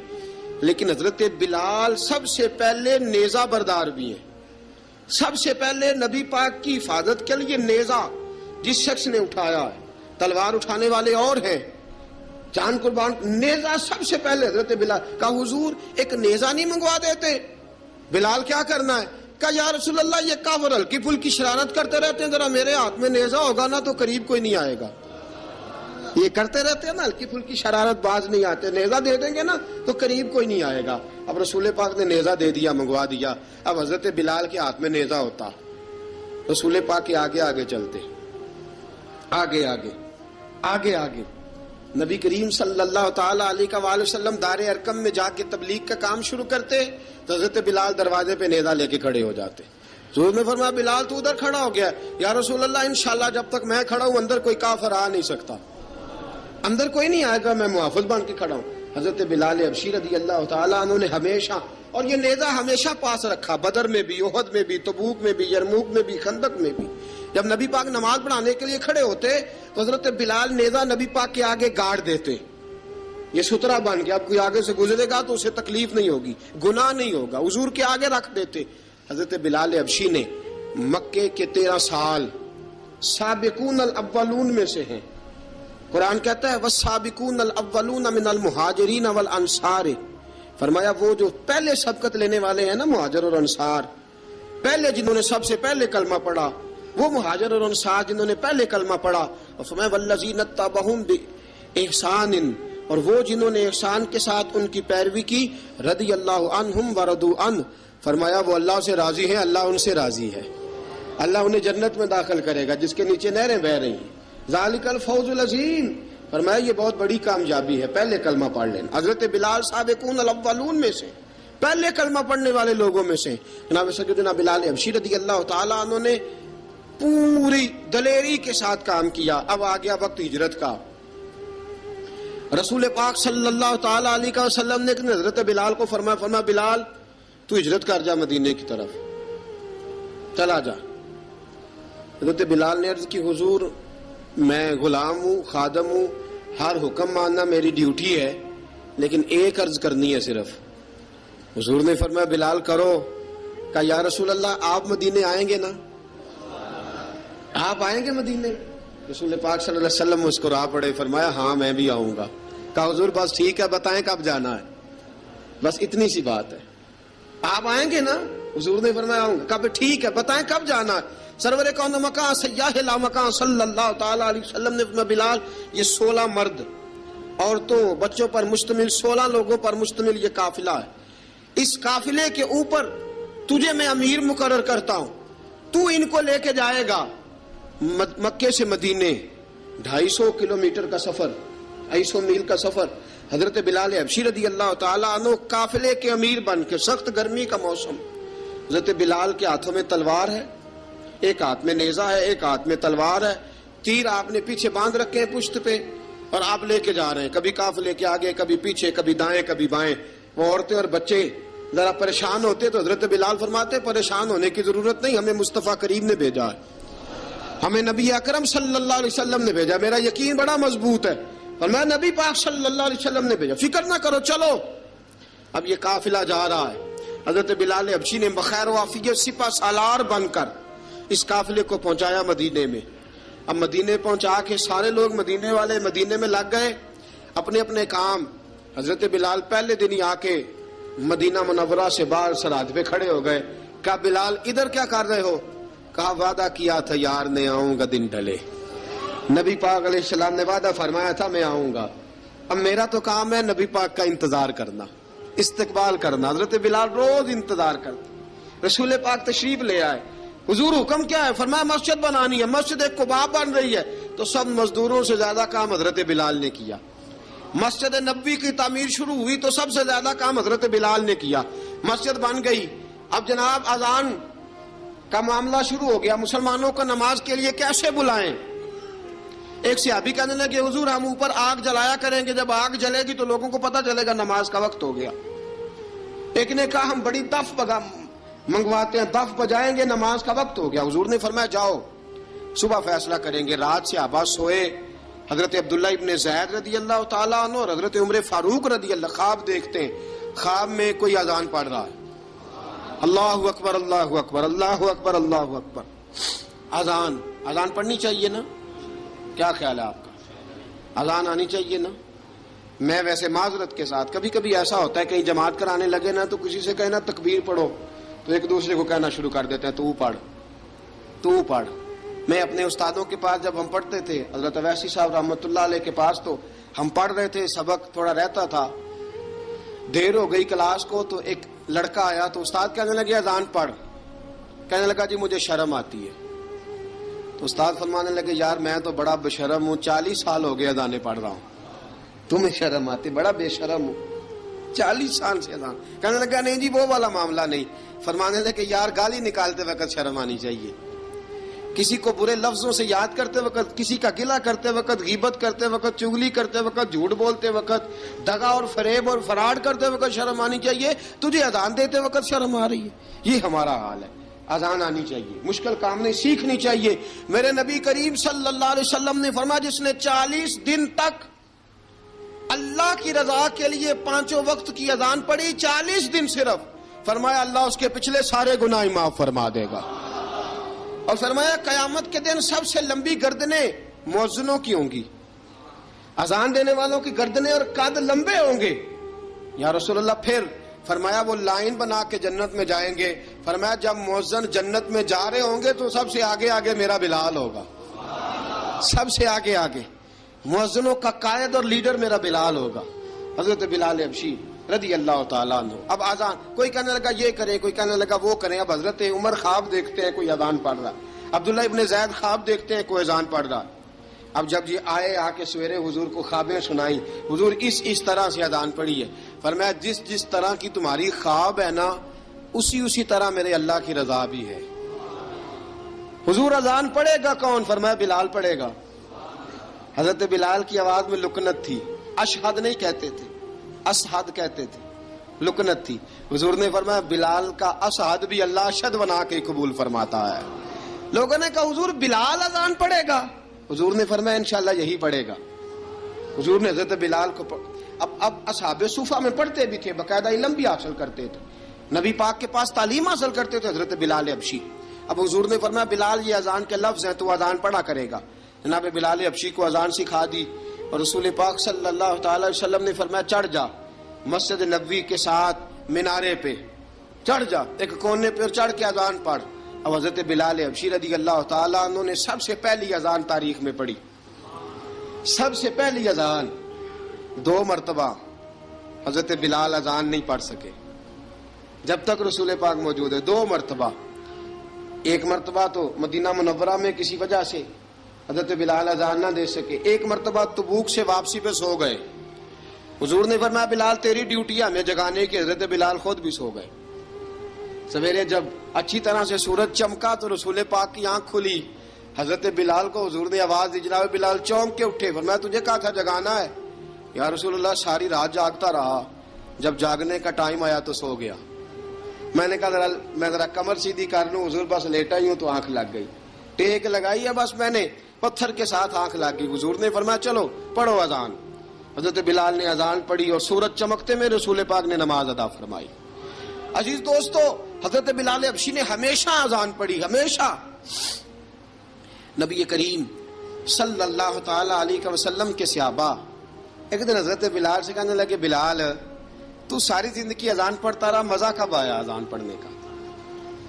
لیکن حضرت بلال سب سے پہلے نیزہ بردار بھی ہیں. سب سے پہلے نبی پاک کی حفاظت کے لیے نیزہ جس شخص نے اٹھایا ہے، تلوار اٹھانے والے اور ہیں، جان قربان، نیزہ سب سے پہلے حضرت بلال کا. حضور ایک نیزہ نہیں منگوا دیتے؟ بلال کیا کرنا ہے؟ کہا یا رسول اللہ یہ کافر ہلکی پھلکی شرارت کرتے رہتے ہیں، ذرا میرے ہاتھ میں نیزہ ہوگا نا تو قریب کوئی نہیں آئے گا. یہ کرتے رہتے ہیں نا ہلکی پھلکی شرارت، باز نہیں آتے، نیزہ دے دیں گے نا تو قریب کوئی نہیں آئے گا. اب رسول پاک نے نیزہ دے دیا، منگوا دیا. اب حضرت بلال کے ہاتھ میں نیزہ ہوتا، رسول پاک کے آگے آگے چلتے، آگے آگے آگے آگے. نبی کریم صلی اللہ تعالی علیہ وآلہ وسلم دار ارقم میں جا کے تبلیغ کا کام شروع کرتے تو حضرت بلال دروازے پہ نیزہ لے کے کھڑے ہو جاتے. حضور نے فرمایا بلال تو ادھر کھڑا ہو گیا. یا رسول اللہ انشاءاللہ جب تک میں کھڑا ہوں اندر کوئی کافر آ نہیں سکتا، اندر کوئی نہیں آئے گا، میں محافظ بن کے کھڑا ہوں. حضرت بلال حبشی رضی اللہ تعالیٰ عنہ نے ہمیشہ، اور یہ نیزہ ہمیشہ پاس رکھا، بدر میں بھی، احد میں بھی، تبوک میں بھی، یرموک میں بھی، خندق میں بھی. جب نبی پاک نماز پڑھانے کے لیے کھڑے ہوتے تو حضرت بلال نیزہ نبی پاک کے آگے گاڑ دیتے. یہ سترا بن گیا، اب کوئی آگے سے گزرے گا تو اسے تکلیف نہیں ہوگی، گناہ نہیں ہوگا، حضور کے آگے رکھ دیتے. حضرت بلال حبشی نے مکے کے 13 سال سابقون الاولون میں سے ہیں. قرآن کہتا ہے والسابقون الاولون من المہاجرین والانصار. فرمایا وہ جو پہلے سبقت لینے والے ہیں نا مہاجر اور انصار، پہلے جنہوں نے سب سے پہلے کلمہ پڑھا، وہ مہاجر اور انصار جنہوں نے پہلے کلمہ پڑھا. اور فرمایا والذین اتبعوہم بإحسان، اور وہ جنہوں نے احسان کے ساتھ ان کی پیروی کی، رضی اللہ عنہم ورضوا عنہ. فرمایا وہ اللہ سے راضی ہیں، اللہ ان سے راضی ہے، اللہ انہیں جنت میں داخل کرے گا جس کے نیچے نہریں بہہ رہی ہیں. ذالک الفوز العظیم. فرمایا یہ بہت بڑی کامیابی ہے پہلے کلمہ پڑھ لینا. حضرت بلال سابقون الاولون میں سے، پہلے کلمہ پڑھنے والے لوگوں میں سے. جناب سیدنا بلال حبشی رضی اللہ تعالیٰ عنہ نے پوری دلیری کے ساتھ کام کیا. اب آ گیا وقت ہجرت کا. رسول پاک صلی اللہ تعالیٰ علیہ وسلم نے حضرت بلال کو فرمایا بلال تو ہجرت کر جا مدینے کی طرف، چلا جا. حضرت بلال نے عرض کی حضور میں غلام ہوں، خادم ہوں، ہر حکم ماننا میری ڈیوٹی ہے، لیکن ایک عرض کرنی ہے صرف. حضور نے فرمایا بلال کرو. کہا یا رسول اللہ آپ مدینے آئیں گے نا؟ آپ آئیں گے مدینے؟ رسول پاک صلی اللہ علیہ وسلم مسکرا پڑے، فرمایا ہاں میں بھی آؤں گا. کہا حضور بس ٹھیک ہے، بتائیں کب جانا ہے، بس اتنی سی بات ہے. آپ آئیں گے نا؟ حضور نے فرمایا آؤں گا. کہا ٹھیک ہے بتائیں کب جانا ہے. سرور کون مکان سیاح لا مکان صلی اللہ تعالیٰ علیہ وسلم نے فرمایا بلال یہ 16 مرد عورتوں بچوں پر مشتمل 16 لوگوں پر مشتمل یہ قافلہ ہے. اس قافلے کے اوپر تجھے میں امیر مقرر کرتا ہوں، تو ان کو لے کے جائے گا مکے سے مدینے 250 کلومیٹر کا سفر، 250 میل کا سفر. حضرت بلال حبشی رضی اللہ تعالیٰ عنہ قافلے کے امیر بن کے، سخت گرمی کا موسم، حضرت بلال کے ہاتھوں میں تلوار ہے، ایک ہاتھ میں نیزہ ہے، ایک ہاتھ میں تلوار ہے، تیر آپ نے پیچھے باندھ رکھے ہیں پشت پہ، اور آپ لے کے جا رہے ہیں، کبھی قافلے کے آگے، کبھی پیچھے، کبھی دائیں کبھی بائیں. وہ عورتیں اور بچے ذرا پریشان ہوتے تو حضرت بلال فرماتے پریشان ہونے کی ضرورت نہیں، ہمیں مصطفیٰ کریم نے بھیجا ہے، ہمیں نبی اکرم صلی اللہ علیہ وسلم نے بھیجا، میرا یقین بڑا مضبوط ہے، اور میں نبی پاک صلی اللہ علیہ وسلم نے بھیجا، فکر نہ کرو چلو. اب یہ قافلہ جا رہا ہے. حضرت بلال حبشی نے بخیر و عافیت سپہ سالار بن کر اس قافلے کو پہنچایا مدینے میں. اب مدینے پہنچا کے سارے لوگ مدینے والے مدینے میں لگ گئے اپنے اپنے کام. حضرت بلال پہلے دن ہی آ کے مدینہ منورہ سے باہر سرحد پہ کھڑے ہو گئے. کہا بلال ادھر کیا کر رہے ہو؟ کہا وعدہ کیا تھا یار نے آؤں گا دن ڈھلے. نبی پاک علیہ السلام نے وعدہ فرمایا تھا میں آؤں گا. اب میرا تو کام ہے نبی پاک کا انتظار کرنا، استقبال کرنا. حضرت بلال روز انتظار کرتے. رسول پاک تشریف لے آئے. حضور حکم کیا ہے؟ فرمایا مسجد بنانی ہے. مسجد قباء بن رہی ہے. تو سب مزدوروں سے زیادہ کام حضرت بلال نے کیا. مسجد نبوی کی تعمیر شروع ہوئی تو سب سے زیادہ کام حضرت بلال نے کیا. مسجد بن گئی. اب جناب اذان کا معاملہ شروع ہو گیا. مسلمانوں کو نماز کے لیے کیسے بلائیں؟ ایک صحابی کہنے لگے حضور ہم اوپر آگ جلایا کریں گے، جب آگ جلے گی تو لوگوں کو پتہ چلے گا نماز کا وقت ہو گیا. ایک نے کہا ہم بڑی دف منگواتے ہیں، دف بجائیں گے، نماز کا وقت ہو گیا. حضور نے فرمایا جاؤ صبح فیصلہ کریں گے. رات سے صحابہ سوئے. حضرت عبداللہ ابن زید رضی اللہ تعالیٰ عنہ اور حضرت عمر فاروق رضی اللہ خواب دیکھتے ہیں. خواب میں کوئی اذان پڑھ رہا ہے، اللہ اکبر اللہ اکبر اللہ اکبر اللہ اکبر، اذان پڑھنی چاہیے نا؟ کیا خیال ہے آپ کا؟ اذان آنی چاہیے نا؟ میں ویسے معذرت کے ساتھ کبھی کبھی ایسا ہوتا ہے کہیں جماعت کرانے لگے نا تو کسی سے کہنا تکبیر پڑھو تو ایک دوسرے کو کہنا شروع کر دیتے ہیں تو پڑھ۔ میں اپنے استادوں کے پاس جب ہم پڑھتے تھے، حضرت اویسی صاحب رحمۃ اللہ علیہ کے پاس، تو ہم پڑھ رہے تھے، سبق تھوڑا رہتا تھا، دیر ہو گئی کلاس کو تو ایک لڑکا آیا تو استاد کہنے لگے اذان پڑھ، کہنے لگا جی مجھے شرم آتی ہے۔ تو استاد فرمانے لگے یار میں تو بڑا بے شرم ہوں، 40 سال ہو گئے اذانیں پڑھ رہا ہوں، تمہیں شرم آتی؟ بڑا بے شرم ہوں، 40 سال سے اذان۔ کہنے لگا نہیں جی وہ والا معاملہ نہیں۔ فرمانے لگے یار گالی نکالتے وقت شرم آنی چاہیے، کسی کو برے لفظوں سے یاد کرتے وقت، کسی کا گلہ کرتے وقت، غیبت کرتے وقت، چغلی کرتے وقت، جھوٹ بولتے وقت، دغا اور فریب اور فراڈ کرتے وقت شرم آنی چاہیے، تجھے اذان دیتے وقت شرم آ رہی ہے۔ یہ ہمارا حال ہے۔ اذان آنی چاہیے، مشکل کام نہیں، سیکھنی چاہیے۔ میرے نبی کریم صلی اللہ علیہ وسلم نے فرمایا جس نے 40 دن تک اللہ کی رضا کے لیے 5 وقت کی اذان پڑھی، 40 دن صرف، فرمایا اللہ اس کے پچھلے سارے گناہ معاف فرما دے گا۔ اور فرمایا قیامت کے دن سب سے لمبی گردنیں مؤذنوں کی ہوں گی، اذان دینے والوں کی گردنیں اور قد لمبے ہوں گے۔ یا رسول اللہ پھر؟ فرمایا وہ لائن بنا کے جنت میں جائیں گے۔ فرمایا جب مؤذن جنت میں جا رہے ہوں گے تو سب سے آگے آگے میرا بلال ہوگا، سب سے آگے آگے مؤذنوں کا قائد اور لیڈر میرا بلال ہوگا، حضرت بلال حبشی رضی اللہ تعالیٰ عنہ۔ اب اذان کوئی کہنے لگا یہ کریں، کوئی کہنے لگا وہ کریں۔ اب حضرت عمر خواب دیکھتے ہیں کوئی اذان پڑھ رہا، عبداللہ ابن زید خواب دیکھتے ہیں کوئی اذان پڑھ رہا۔ اب جب یہ آئے آ کے سویرے حضور کو خوابیں سنائی، حضور اس طرح سے اذان پڑھی ہے۔ فرمایا جس طرح کی تمہاری خواب ہے نا اسی طرح میرے اللہ کی رضا بھی ہے۔ حضور اذان پڑھے گا کون؟ فرمایا بلال پڑھے گا۔ حضرت بلال کی آواز میں لکنت تھی، اشہد نہیں کہتے تھے، اسحد کہتے تھے، لکنت تھی۔ حضور نے فرمایا بلال کا اسحد بھی اللہ اشہد بنا کے قبول فرماتا ہے۔ لوگوں نے کہا حضور بلال اذان پڑھے گا؟ حضور نے فرمایا انشاءاللہ یہی پڑھے گا۔ حضور نے حضرت بلال کو اب اصحاب صوفہ میں پڑھتے بھی تھے، باقاعدہ علم بھی حاصل کرتے تھے، نبی پاک کے پاس تعلیم حاصل کرتے تھے حضرت بلال حبشی۔ اب حضور نے فرمایا بلال یہ اذان کے لفظ ہیں تو اذان پڑھا کرے گا۔ جناب بلال حبشی کو اذان سکھا دی اور رسول پاک صلی اللہ تعالی علیہ وسلم نے فرمایا چڑھ جا مسجد نبوی کے ساتھ مینارے پہ، چڑھ جا ایک کونے پہ چڑھ کے اذان پڑھ۔ اب حضرت بلال حبشی رضی اللہ تعالیٰ عنہ نے سب سے پہلی اذان تاریخ میں پڑھی، سب سے پہلی اذان 2 مرتبہ حضرت بلال اذان نہیں پڑھ سکے جب تک رسول پاک موجود ہے، 2 مرتبہ۔ ایک مرتبہ تو مدینہ منورہ میں کسی وجہ سے حضرت بلال اذان نہ دے سکے، ایک مرتبہ تبوک سے واپسی پہ سو گئے۔ حضور نے فرمایا بلال تیری ڈیوٹی ہے ہمیں جگانے کی، حضرت بلال خود بھی سو گئے۔ سویرے جب اچھی طرح سے سورج چمکا تو رسول پاک کی آنکھ کھلی، حضرت بلال کو حضور نے آواز دی، جناب بلال چونک کے اٹھے، فرمایا تجھے کہا تھا جگانا ہے؟ یا رسول اللہ ساری رات جاگتا رہا، جب جاگنے کا ٹائم آیا تو سو گیا۔ میں نے کہا میں ذرا کمر سیدھی کر لوں، حضور بس لیٹا ہی ہوں تو آنکھ لگ گئی، ٹیک لگائی ہے بس میں نے، پتھر کے ساتھ آنکھ لگ گئی۔ حضور نے فرمایا چلو پڑھو اذان۔ حضرت بلال نے اذان پڑھی اور سورج چمکتے میں رسول پاک نے نماز ادا فرمائی۔ عزیز دوستو حضرت بلال حبشی نے ہمیشہ اذان پڑھی، ہمیشہ۔ نبی کریم صلی اللہ تعالی علیہ وسلم کے صحابہ ایک دن حضرت بلال سے کہنے لگے بلال تو ساری زندگی اذان پڑھتا رہا، مزہ کب آیا اذان پڑھنے کا؟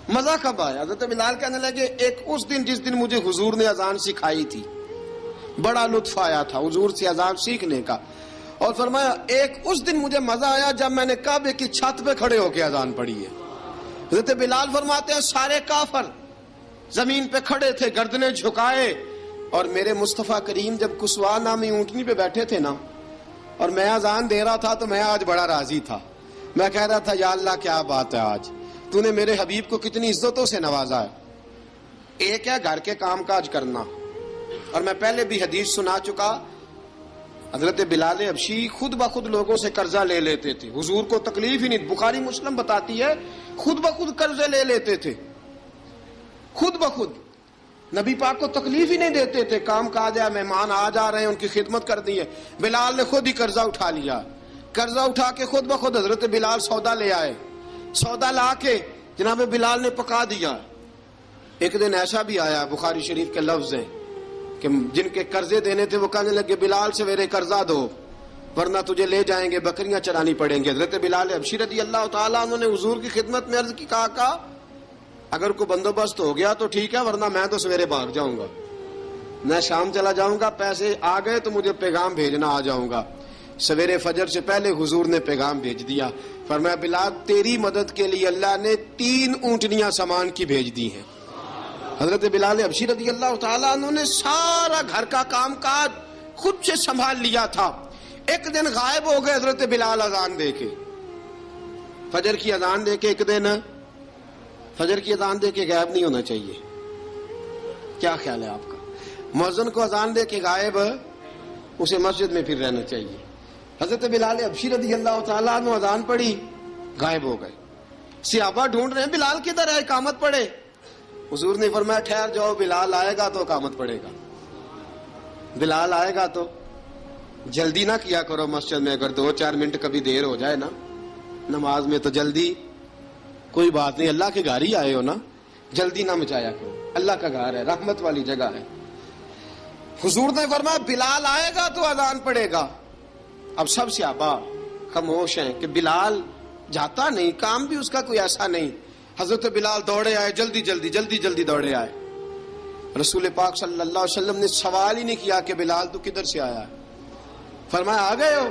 مزہ کب آیا؟ حضرت بلال کہنے لگے ایک اس دن جس دن مجھے حضور نے اذان سکھائی تھی، بڑا لطف آیا تھا حضور سے اذان سیکھنے کا، اور فرمایا ایک اس دن مجھے مزہ آیا جب میں نے کعبے کی چھت پہ کھڑے ہو کے اذان پڑھی ہے۔ حضرت بلال فرماتے ہیں سارے کافر زمین پہ کھڑے تھے گردنیں جھکائے، اور میرے مصطفیٰ کریم جب کسوا نامی اونٹنی پہ بیٹھے تھے نا اور میں اذان دے رہا تھا تو میں آج بڑا راضی تھا، میں کہہ رہا تھا یا اللہ کیا بات ہے، آج تو نے میرے حبیب کو کتنی عزتوں سے نوازا ہے۔ ایک ہے گھر کے کام کاج کرنا، اور میں پہلے بھی حدیث سنا چکا، حضرت بلال حبشی خود بخود لوگوں سے قرضہ لے لیتے تھے، حضور کو تکلیف ہی نہیں، بخاری مسلم بتاتی ہے خود بخود قرضے لے لیتے تھے، خود بخود، نبی پاک کو تکلیف ہی نہیں دیتے تھے، کام کاج ہے، مہمان آ جا رہے ہیں ان کی خدمت کر دی ہے، بلال نے خود ہی قرضہ اٹھا لیا قرضہ اٹھا کے خود بخود حضرت بلال سودا لے آئے. سودا لا کے جناب بلال نے پکا دیا. ایک دن ایسا بھی آیا بخاری شریف کے لفظ ہیں کہ جن کے قرضے دینے تھے وہ کہنے لگے بلال سویرے قرضہ دو ورنہ تجھے لے جائیں گے, بکریاں چرانی پڑیں گے. حضرت بلال حبشی رضی اللہ تعالیٰ انہوں نے حضور کی خدمت میں عرض کی, کہا اگر کوئی بندوبست ہو گیا تو ٹھیک ہے ورنہ میں تو سویرے بھاگ جاؤں گا, میں شام چلا جاؤں گا, پیسے آ گئے تو مجھے پیغام بھیجنا, آ جاؤں گا. سویرے فجر سے پہلے حضور نے پیغام بھیج دیا. فرمایا بلال تیری مدد کے لیے اللہ نے 3 اونٹنیاں سامان کی بھیج دی ہیں. حضرت بلال حبشی رضی اللہ تعالیٰ انہوں نے سارا گھر کا کام کاج خود سے سنبھال لیا تھا. ایک دن غائب ہو گئے حضرت بلال اذان دے کے, فجر کی اذان دے کے. ایک دن فجر کی اذان دے کے غائب نہیں ہونا چاہیے, کیا خیال ہے آپ کا؟ مؤذن کو اذان دے کے غائب اسے مسجد میں پھر رہنا چاہیے. حضرت بلال حبشی رضی اللہ تعالیٰ عنہ اذان پڑھی, غائب ہو گئے. صحابہ ڈھونڈ رہے ہیں بلال کدھر ہے, اقامت پڑھے. حضور نے فرمایا ٹھہر جاؤ, بلال آئے گا تو اقامت پڑھے گا. بلال آئے گا تو جلدی نہ کیا کرو مسجد میں, اگر 2-4 منٹ کبھی دیر ہو جائے نا نماز میں تو جلدی کوئی بات نہیں, اللہ کے گھر ہی آئے ہو نا, جلدی نہ مچایا کرو, اللہ کا گھر ہے, رحمت والی جگہ ہے. حضور نے فرمایا بلال آئے گا تو اذان پڑے گا. اب سب صحابہ خاموش ہیں کہ بلال جاتا نہیں, کام بھی اس کا کوئی ایسا نہیں. حضرت بلال دوڑے آئے, جلدی جلدی جلدی جلدی دوڑے آئے. رسول پاک صلی اللہ علیہ وسلم نے سوال ہی نہیں کیا کہ بلال تو کدھر سے آیا ہے, فرمایا آ گئے ہو؟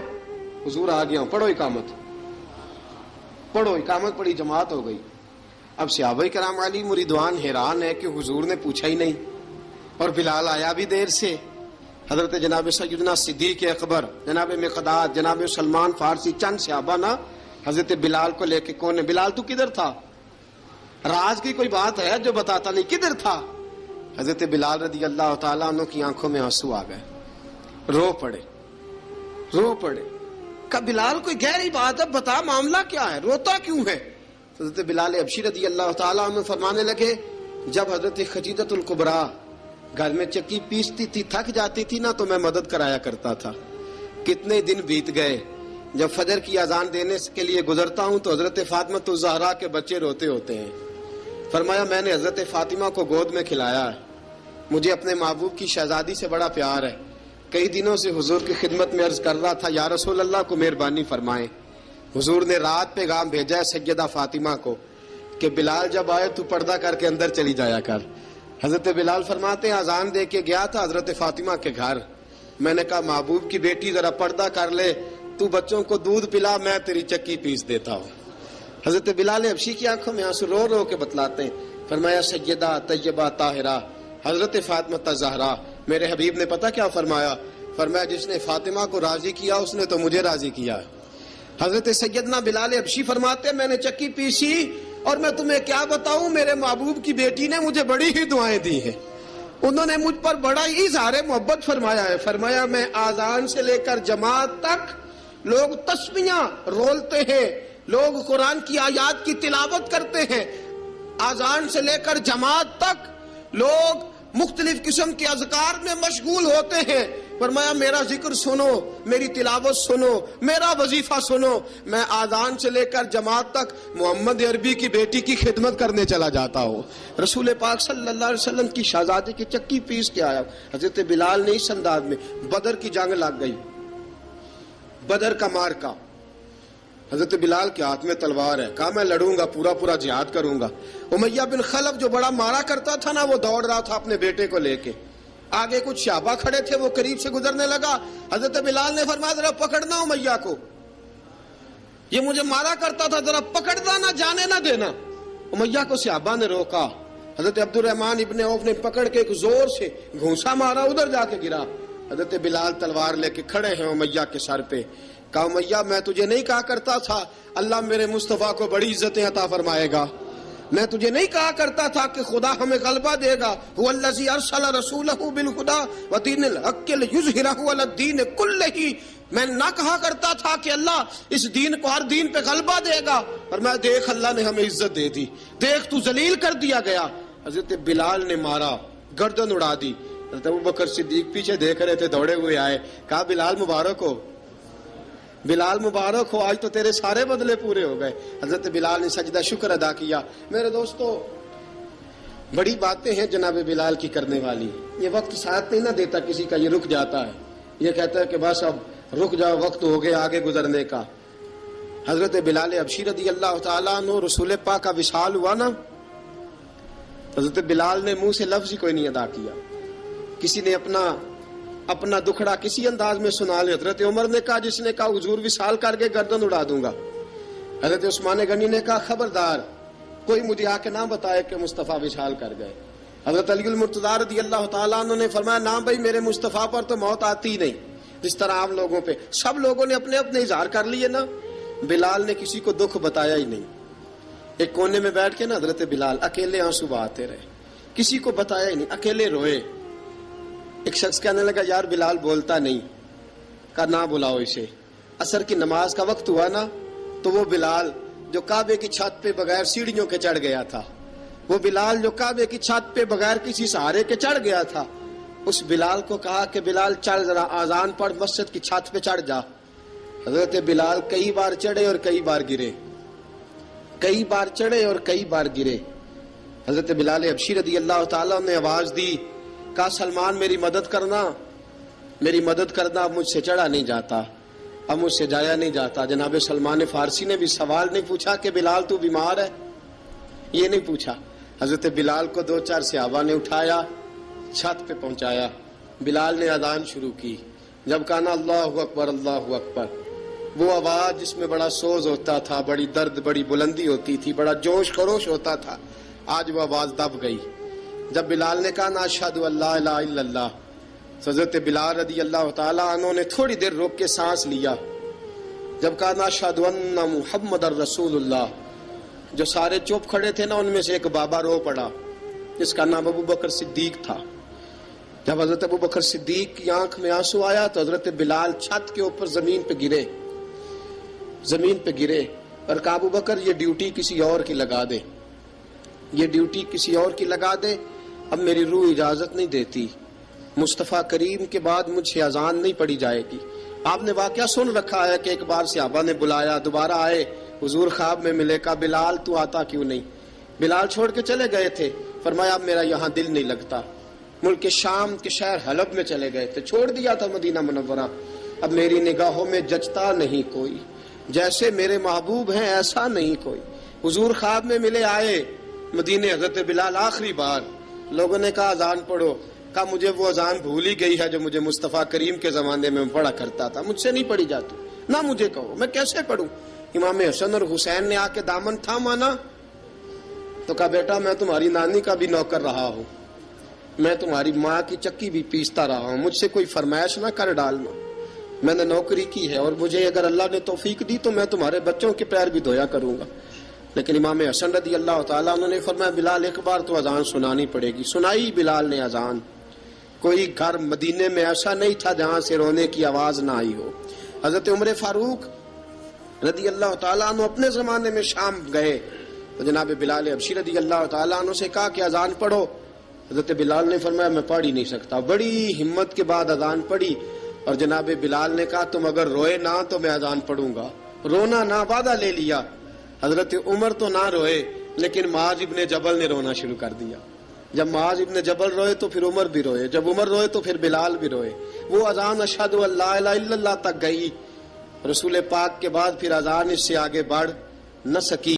حضور آ گیا ہوں, پڑھو اقامت. پڑھو اقامت پڑھی, جماعت ہو گئی. اب صحابہ کرام علی مریدوان حیران ہے کہ حضور نے پوچھا ہی نہیں اور بلال آیا بھی دیر سے. حضرت جناب سیدنا صدیق اکبر, جناب مقداد, جناب سلمان فارسی, چند صحابہ نا حضرت بلال کو لے کے, کون ہے بلال تو کدھر تھا؟ راز کی کوئی بات ہے جو بتاتا نہیں, کدھر تھا؟ حضرت بلال رضی اللہ تعالیٰ عنہ کی آنکھوں میں آنسو آ گئے, رو پڑے. کہ بلال کوئی گہری بات ہے, بتا معاملہ کیا ہے, روتا کیوں ہے؟ حضرت بلال حبشی رضی اللہ تعالیٰ عنہ فرمانے لگے جب حضرت خدیجہ الکبریٰ گھر میں چکی پیستی تھی, تھک جاتی تھی نا تو میں مدد کرایا کرتا تھا. کتنے دن بیت گئے, جب فجر کی اذان دینے کے لیے گزرتا ہوں تو حضرت فاطمہ الزہرا کے بچے روتے ہوتے ہیں. فرمایا میں نے حضرت فاطمہ کو گود میں کھلایا ہے, مجھے اپنے محبوب کی شہزادی سے بڑا پیار ہے. کئی دنوں سے حضور کی خدمت میں عرض کر رہا تھا یا رسول اللہ کو مہربانی فرمائیں. حضور نے رات پیغام بھیجا ہے سیدہ فاطمہ کو کہ بلال جب آئے تو پردہ کر کے اندر چلی جایا کر. حضرت بلال فرماتے ہیں اذان دے کے گیا تھا حضرت فاطمہ کے گھر, میں نے کہا محبوب کی بیٹی ذرا پردہ کر لے, تو بچوں کو دودھ پلا, میں تیری چکی پیس دیتا ہوں. حضرت بلال حبشی کی آنکھوں میں آنسو رو رو کے بتلاتے ہیں. فرمایا سیدہ طیبہ طاہرہ حضرت فاطمہ الزہرا, میرے حبیب نے پتہ کیا فرمایا؟ فرمایا جس نے فاطمہ کو راضی کیا اس نے تو مجھے راضی کیا. حضرت سیدنا بلال حبشی فرماتے ہیں میں نے چکی پیسی اور میں تمہیں کیا بتاؤں, میرے محبوب کی بیٹی نے مجھے بڑی ہی دعائیں دی ہیں, انہوں نے مجھ پر بڑا ہی اظہار محبت فرمایا ہے. فرمایا میں آذان سے لے کر جماعت تک لوگ تسبیحاں رولتے ہیں, لوگ قرآن کی آیات کی تلاوت کرتے ہیں, آذان سے لے کر جماعت تک لوگ مختلف قسم کے اذکار میں مشغول ہوتے ہیں. فرمایا میرا ذکر سنو, میری تلاوت سنو, میرا وظیفہ سنو. میں آذان سے لے کر جماعت تک محمد عربی کی بیٹی کی خدمت کرنے چلا جاتا ہوں. رسول پاک صلی اللہ علیہ وسلم کی شہزادی کی چکی پیس کے آیا. حضرت بلال نے اس انداز میں, بدر کی جنگ لگ گئی, بدر کا مارکا, حضرت بلال کے ہاتھ میں تلوار ہے, کہا میں لڑوں گا, پورا پورا جہاد کروں گا. امیہ بن خلف جو بڑا مارا کرتا تھا نا وہ دوڑ رہا تھا اپنے بیٹے کو لے کے, آگے کچھ صحابہ کھڑے تھے, وہ قریب سے گزرنے لگا. حضرت بلال نے فرمایا ذرا پکڑنا امیہ کو, یہ مجھے مارا کرتا تھا, ذرا پکڑنا, نہ جانے نہ دینا. امیہ کو صحابہ نے روکا. حضرت عبد الرحمن ابن عوف نے پکڑ کے ایک زور سے گھونسا مارا, ادھر جا کے گرا. حضرت بلال تلوار لے کے کھڑے ہیں امیہ کے سر پہ. کہا امیہ میں تجھے نہیں کہا کرتا تھا اللہ میرے مصطفیٰ کو بڑی عزتیں عطا فرمائے گا, میں تجھے نہیں کہا کرتا تھا کہ خدا ہمیں غلبہ دے گا, هو الذی ارسل رسولہ بالہدی ودین الحق لیظہرہ علی الدین کلہ, میں نہ کہا کرتا تھا کہ اللہ اس دین کو ہر دین پہ غلبہ دے گا, اور میں دیکھ اللہ نے ہمیں عزت دے دی, دیکھ تو ذلیل کر دیا گیا. حضرت بلال نے مارا, گردن اڑا دی. حضرت ابوبکر صدیق پیچھے دیکھ رہے تھے, دوڑے ہوئے آئے, کہا بلال مبارک ہو. بلال مبارک ہو، آج تو تیرے سارے بدلے پورے ہو گئے۔ حضرت بلال نے سجدہ شکر ادا کیا۔ میرے دوستو، بڑی باتیں ہیں جناب بلال کی کرنے والی۔ یہ وقت ساتھ نہیں نہ دیتا کسی کا، یہ رک جاتا ہے، یہ کہتا ہے کہ بس اب رک جاؤ، وقت ہو گیا آگے گزرنے کا۔ حضرت بلال حبشی رضی اللہ تعالیٰ عنہ، رسول پاک کا وصال ہوا نا، حضرت بلال نے منہ سے لفظ ہی کوئی نہیں ادا کیا۔ کسی نے اپنا دکھڑا کسی انداز میں سنا لیا۔ حضرت عمر نے کہا، جس نے کہا حضور وصال کر کے گردن اڑا دوں گا۔ حضرت عثمان غنی نے کہا، خبردار کوئی مجھے آ کے نہ بتائے کہ مصطفیٰ وصال کر گئے۔ حضرت علی المرتضیٰ رضی اللہ تعالیٰ عنہ نے فرمایا، نہ بھائی، میرے مصطفیٰ پر تو موت آتی نہیں جس طرح عام لوگوں پہ۔ سب لوگوں نے اپنے اپنے اظہار کر لیے نا، بلال نے کسی کو دکھ بتایا ہی نہیں۔ ایک کونے میں بیٹھ کے نا حضرت بلال اکیلے آنسو بہاتے رہے، کسی کو بتایا ہی نہیں، اکیلے روئے۔ ایک شخص کہنے لگا، یار بلال بولتا نہیں۔ کہا، نہ بلاؤ اسے۔ عصر کی نماز کا وقت ہوا نا، تو وہ بلال جو کعبے کی چھت پہ بغیر سیڑھیوں کے چڑھ گیا تھا، وہ بلال جو کعبے کی چھت پہ بغیر کسی سہارے کے چڑھ گیا تھا، اس بلال کو کہا کہ بلال چل ذرا آذان پڑھ، مسجد کی چھت پہ چڑھ جا۔ حضرت بلال کئی بار چڑھے اور کئی بار گرے، کئی بار چڑھے اور کئی بار گرے۔ حضرت بلال حبشی رضی اللہ تعالیٰ نے آواز دی، کہا، سلمان میری مدد کرنا، میری مدد کرنا، اب مجھ سے چڑھا نہیں جاتا، اب مجھ سے جایا نہیں جاتا۔ جناب سلمان فارسی نے بھی سوال نہیں پوچھا کہ بلال تو بیمار ہے، یہ نہیں پوچھا۔ حضرت بلال کو 2-4 صحابہ نے اٹھایا، چھت پہ پہنچایا۔ بلال نے اذان شروع کی۔ جب کہا نا اللہ اکبر اللہ اکبر، وہ آواز جس میں بڑا سوز ہوتا تھا، بڑی درد، بڑی بلندی ہوتی تھی، بڑا جوش خروش ہوتا تھا، آج وہ آواز دب گئی۔ جب بلال نے کہا نا اشہد ان لا الہ الا اللہ، حضرت بلال رضی اللہ تعالیٰ عنہ نے تھوڑی دیر روک کے سانس لیا۔ جب کہا نا اشہد ان محمد الرسول اللہ، جو سارے چپ کھڑے تھے نا، ان میں سے ایک بابا رو پڑا جس کا نام ابو بکر صدیق تھا۔ جب حضرت ابو بکر صدیق کی آنکھ میں آنسو آیا تو حضرت بلال چھت کے اوپر زمین پہ گرے، زمین پہ گرے، اور کہا، ابو بکر یہ ڈیوٹی کسی اور کی لگا دے، یہ ڈیوٹی کسی اور کی لگا دے، اب میری روح اجازت نہیں دیتی، مصطفیٰ کریم کے بعد مجھ سے اذان نہیں پڑھی جائے گی۔ آپ نے واقعہ سن رکھا ہے کہ ایک بار صحابہ نے بلایا، دوبارہ آئے، حضور خواب میں ملے، کہا، بلال تو آتا کیوں نہیں؟ بلال چھوڑ کے چلے گئے تھے۔ فرمایا، اب میرا یہاں دل نہیں لگتا۔ ملک شام کے شہر حلب میں چلے گئے تھے، چھوڑ دیا تھا مدینہ منورہ، اب میری نگاہوں میں جچتا نہیں کوئی، جیسے میرے محبوب ہیں ایسا نہیں کوئی۔ حضور خواب میں ملے، آئے مدینے، حضرت بلال آخری بار، لوگوں نے کہا اذان پڑھو، کہا مجھے وہ اذان بھول ہی گئی ہے جو مجھے مصطفیٰ کریم کے زمانے میں پڑھا کرتا تھا، مجھ سے نہیں پڑھی جاتی، نہ مجھے کہو، میں کیسے پڑھوں؟ امام حسن اور حسین نے آ کے دامن تھاما نا، تو کہا، بیٹا میں تمہاری نانی کا بھی نوکر رہا ہوں، میں تمہاری ماں کی چکی بھی پیستا رہا ہوں، مجھ سے کوئی فرمائش نہ کر ڈالنا، میں نے نوکری کی ہے، اور مجھے اگر اللہ نے توفیق دی تو میں تمہارے بچوں کے پیر بھی دھویا کروں گا۔ لیکن امام حسن رضی اللہ تعالیٰ عنہ نے فرمایا، بلال ایک بار تو اذان سنانی پڑے گی۔ سنائی بلال نے اذان۔ کوئی گھر مدینے میں ایسا نہیں تھا جہاں سے رونے کی آواز نہ آئی ہو۔ حضرت عمر فاروق رضی اللہ تعالیٰ عنہ اپنے زمانے میں شام گئے تو جناب بلال حبشی رضی اللہ تعالیٰ عنہ سے کہا کہ اذان پڑھو۔ حضرت بلال نے فرمایا، میں پڑھ ہی نہیں سکتا۔ بڑی ہمت کے بعد اذان پڑھی، اور جناب بلال نے کہا، تم اگر روئے نہ تو میں اذان پڑھوں گا، رونا نہ، وعدہ لے لیا۔ حضرت عمر تو نہ روئے، لیکن معاذ ابن جبل نے رونا شروع کر دیا۔ جب معاذ ابن جبل روئے تو پھر عمر بھی روئے، جب عمر روئے تو پھر بلال بھی روئے۔ وہ اذان اشہد ان لا الہ الا اللہ تک گئی، رسول پاک کے بعد پھر اذان اس سے آگے بڑھ نہ سکی۔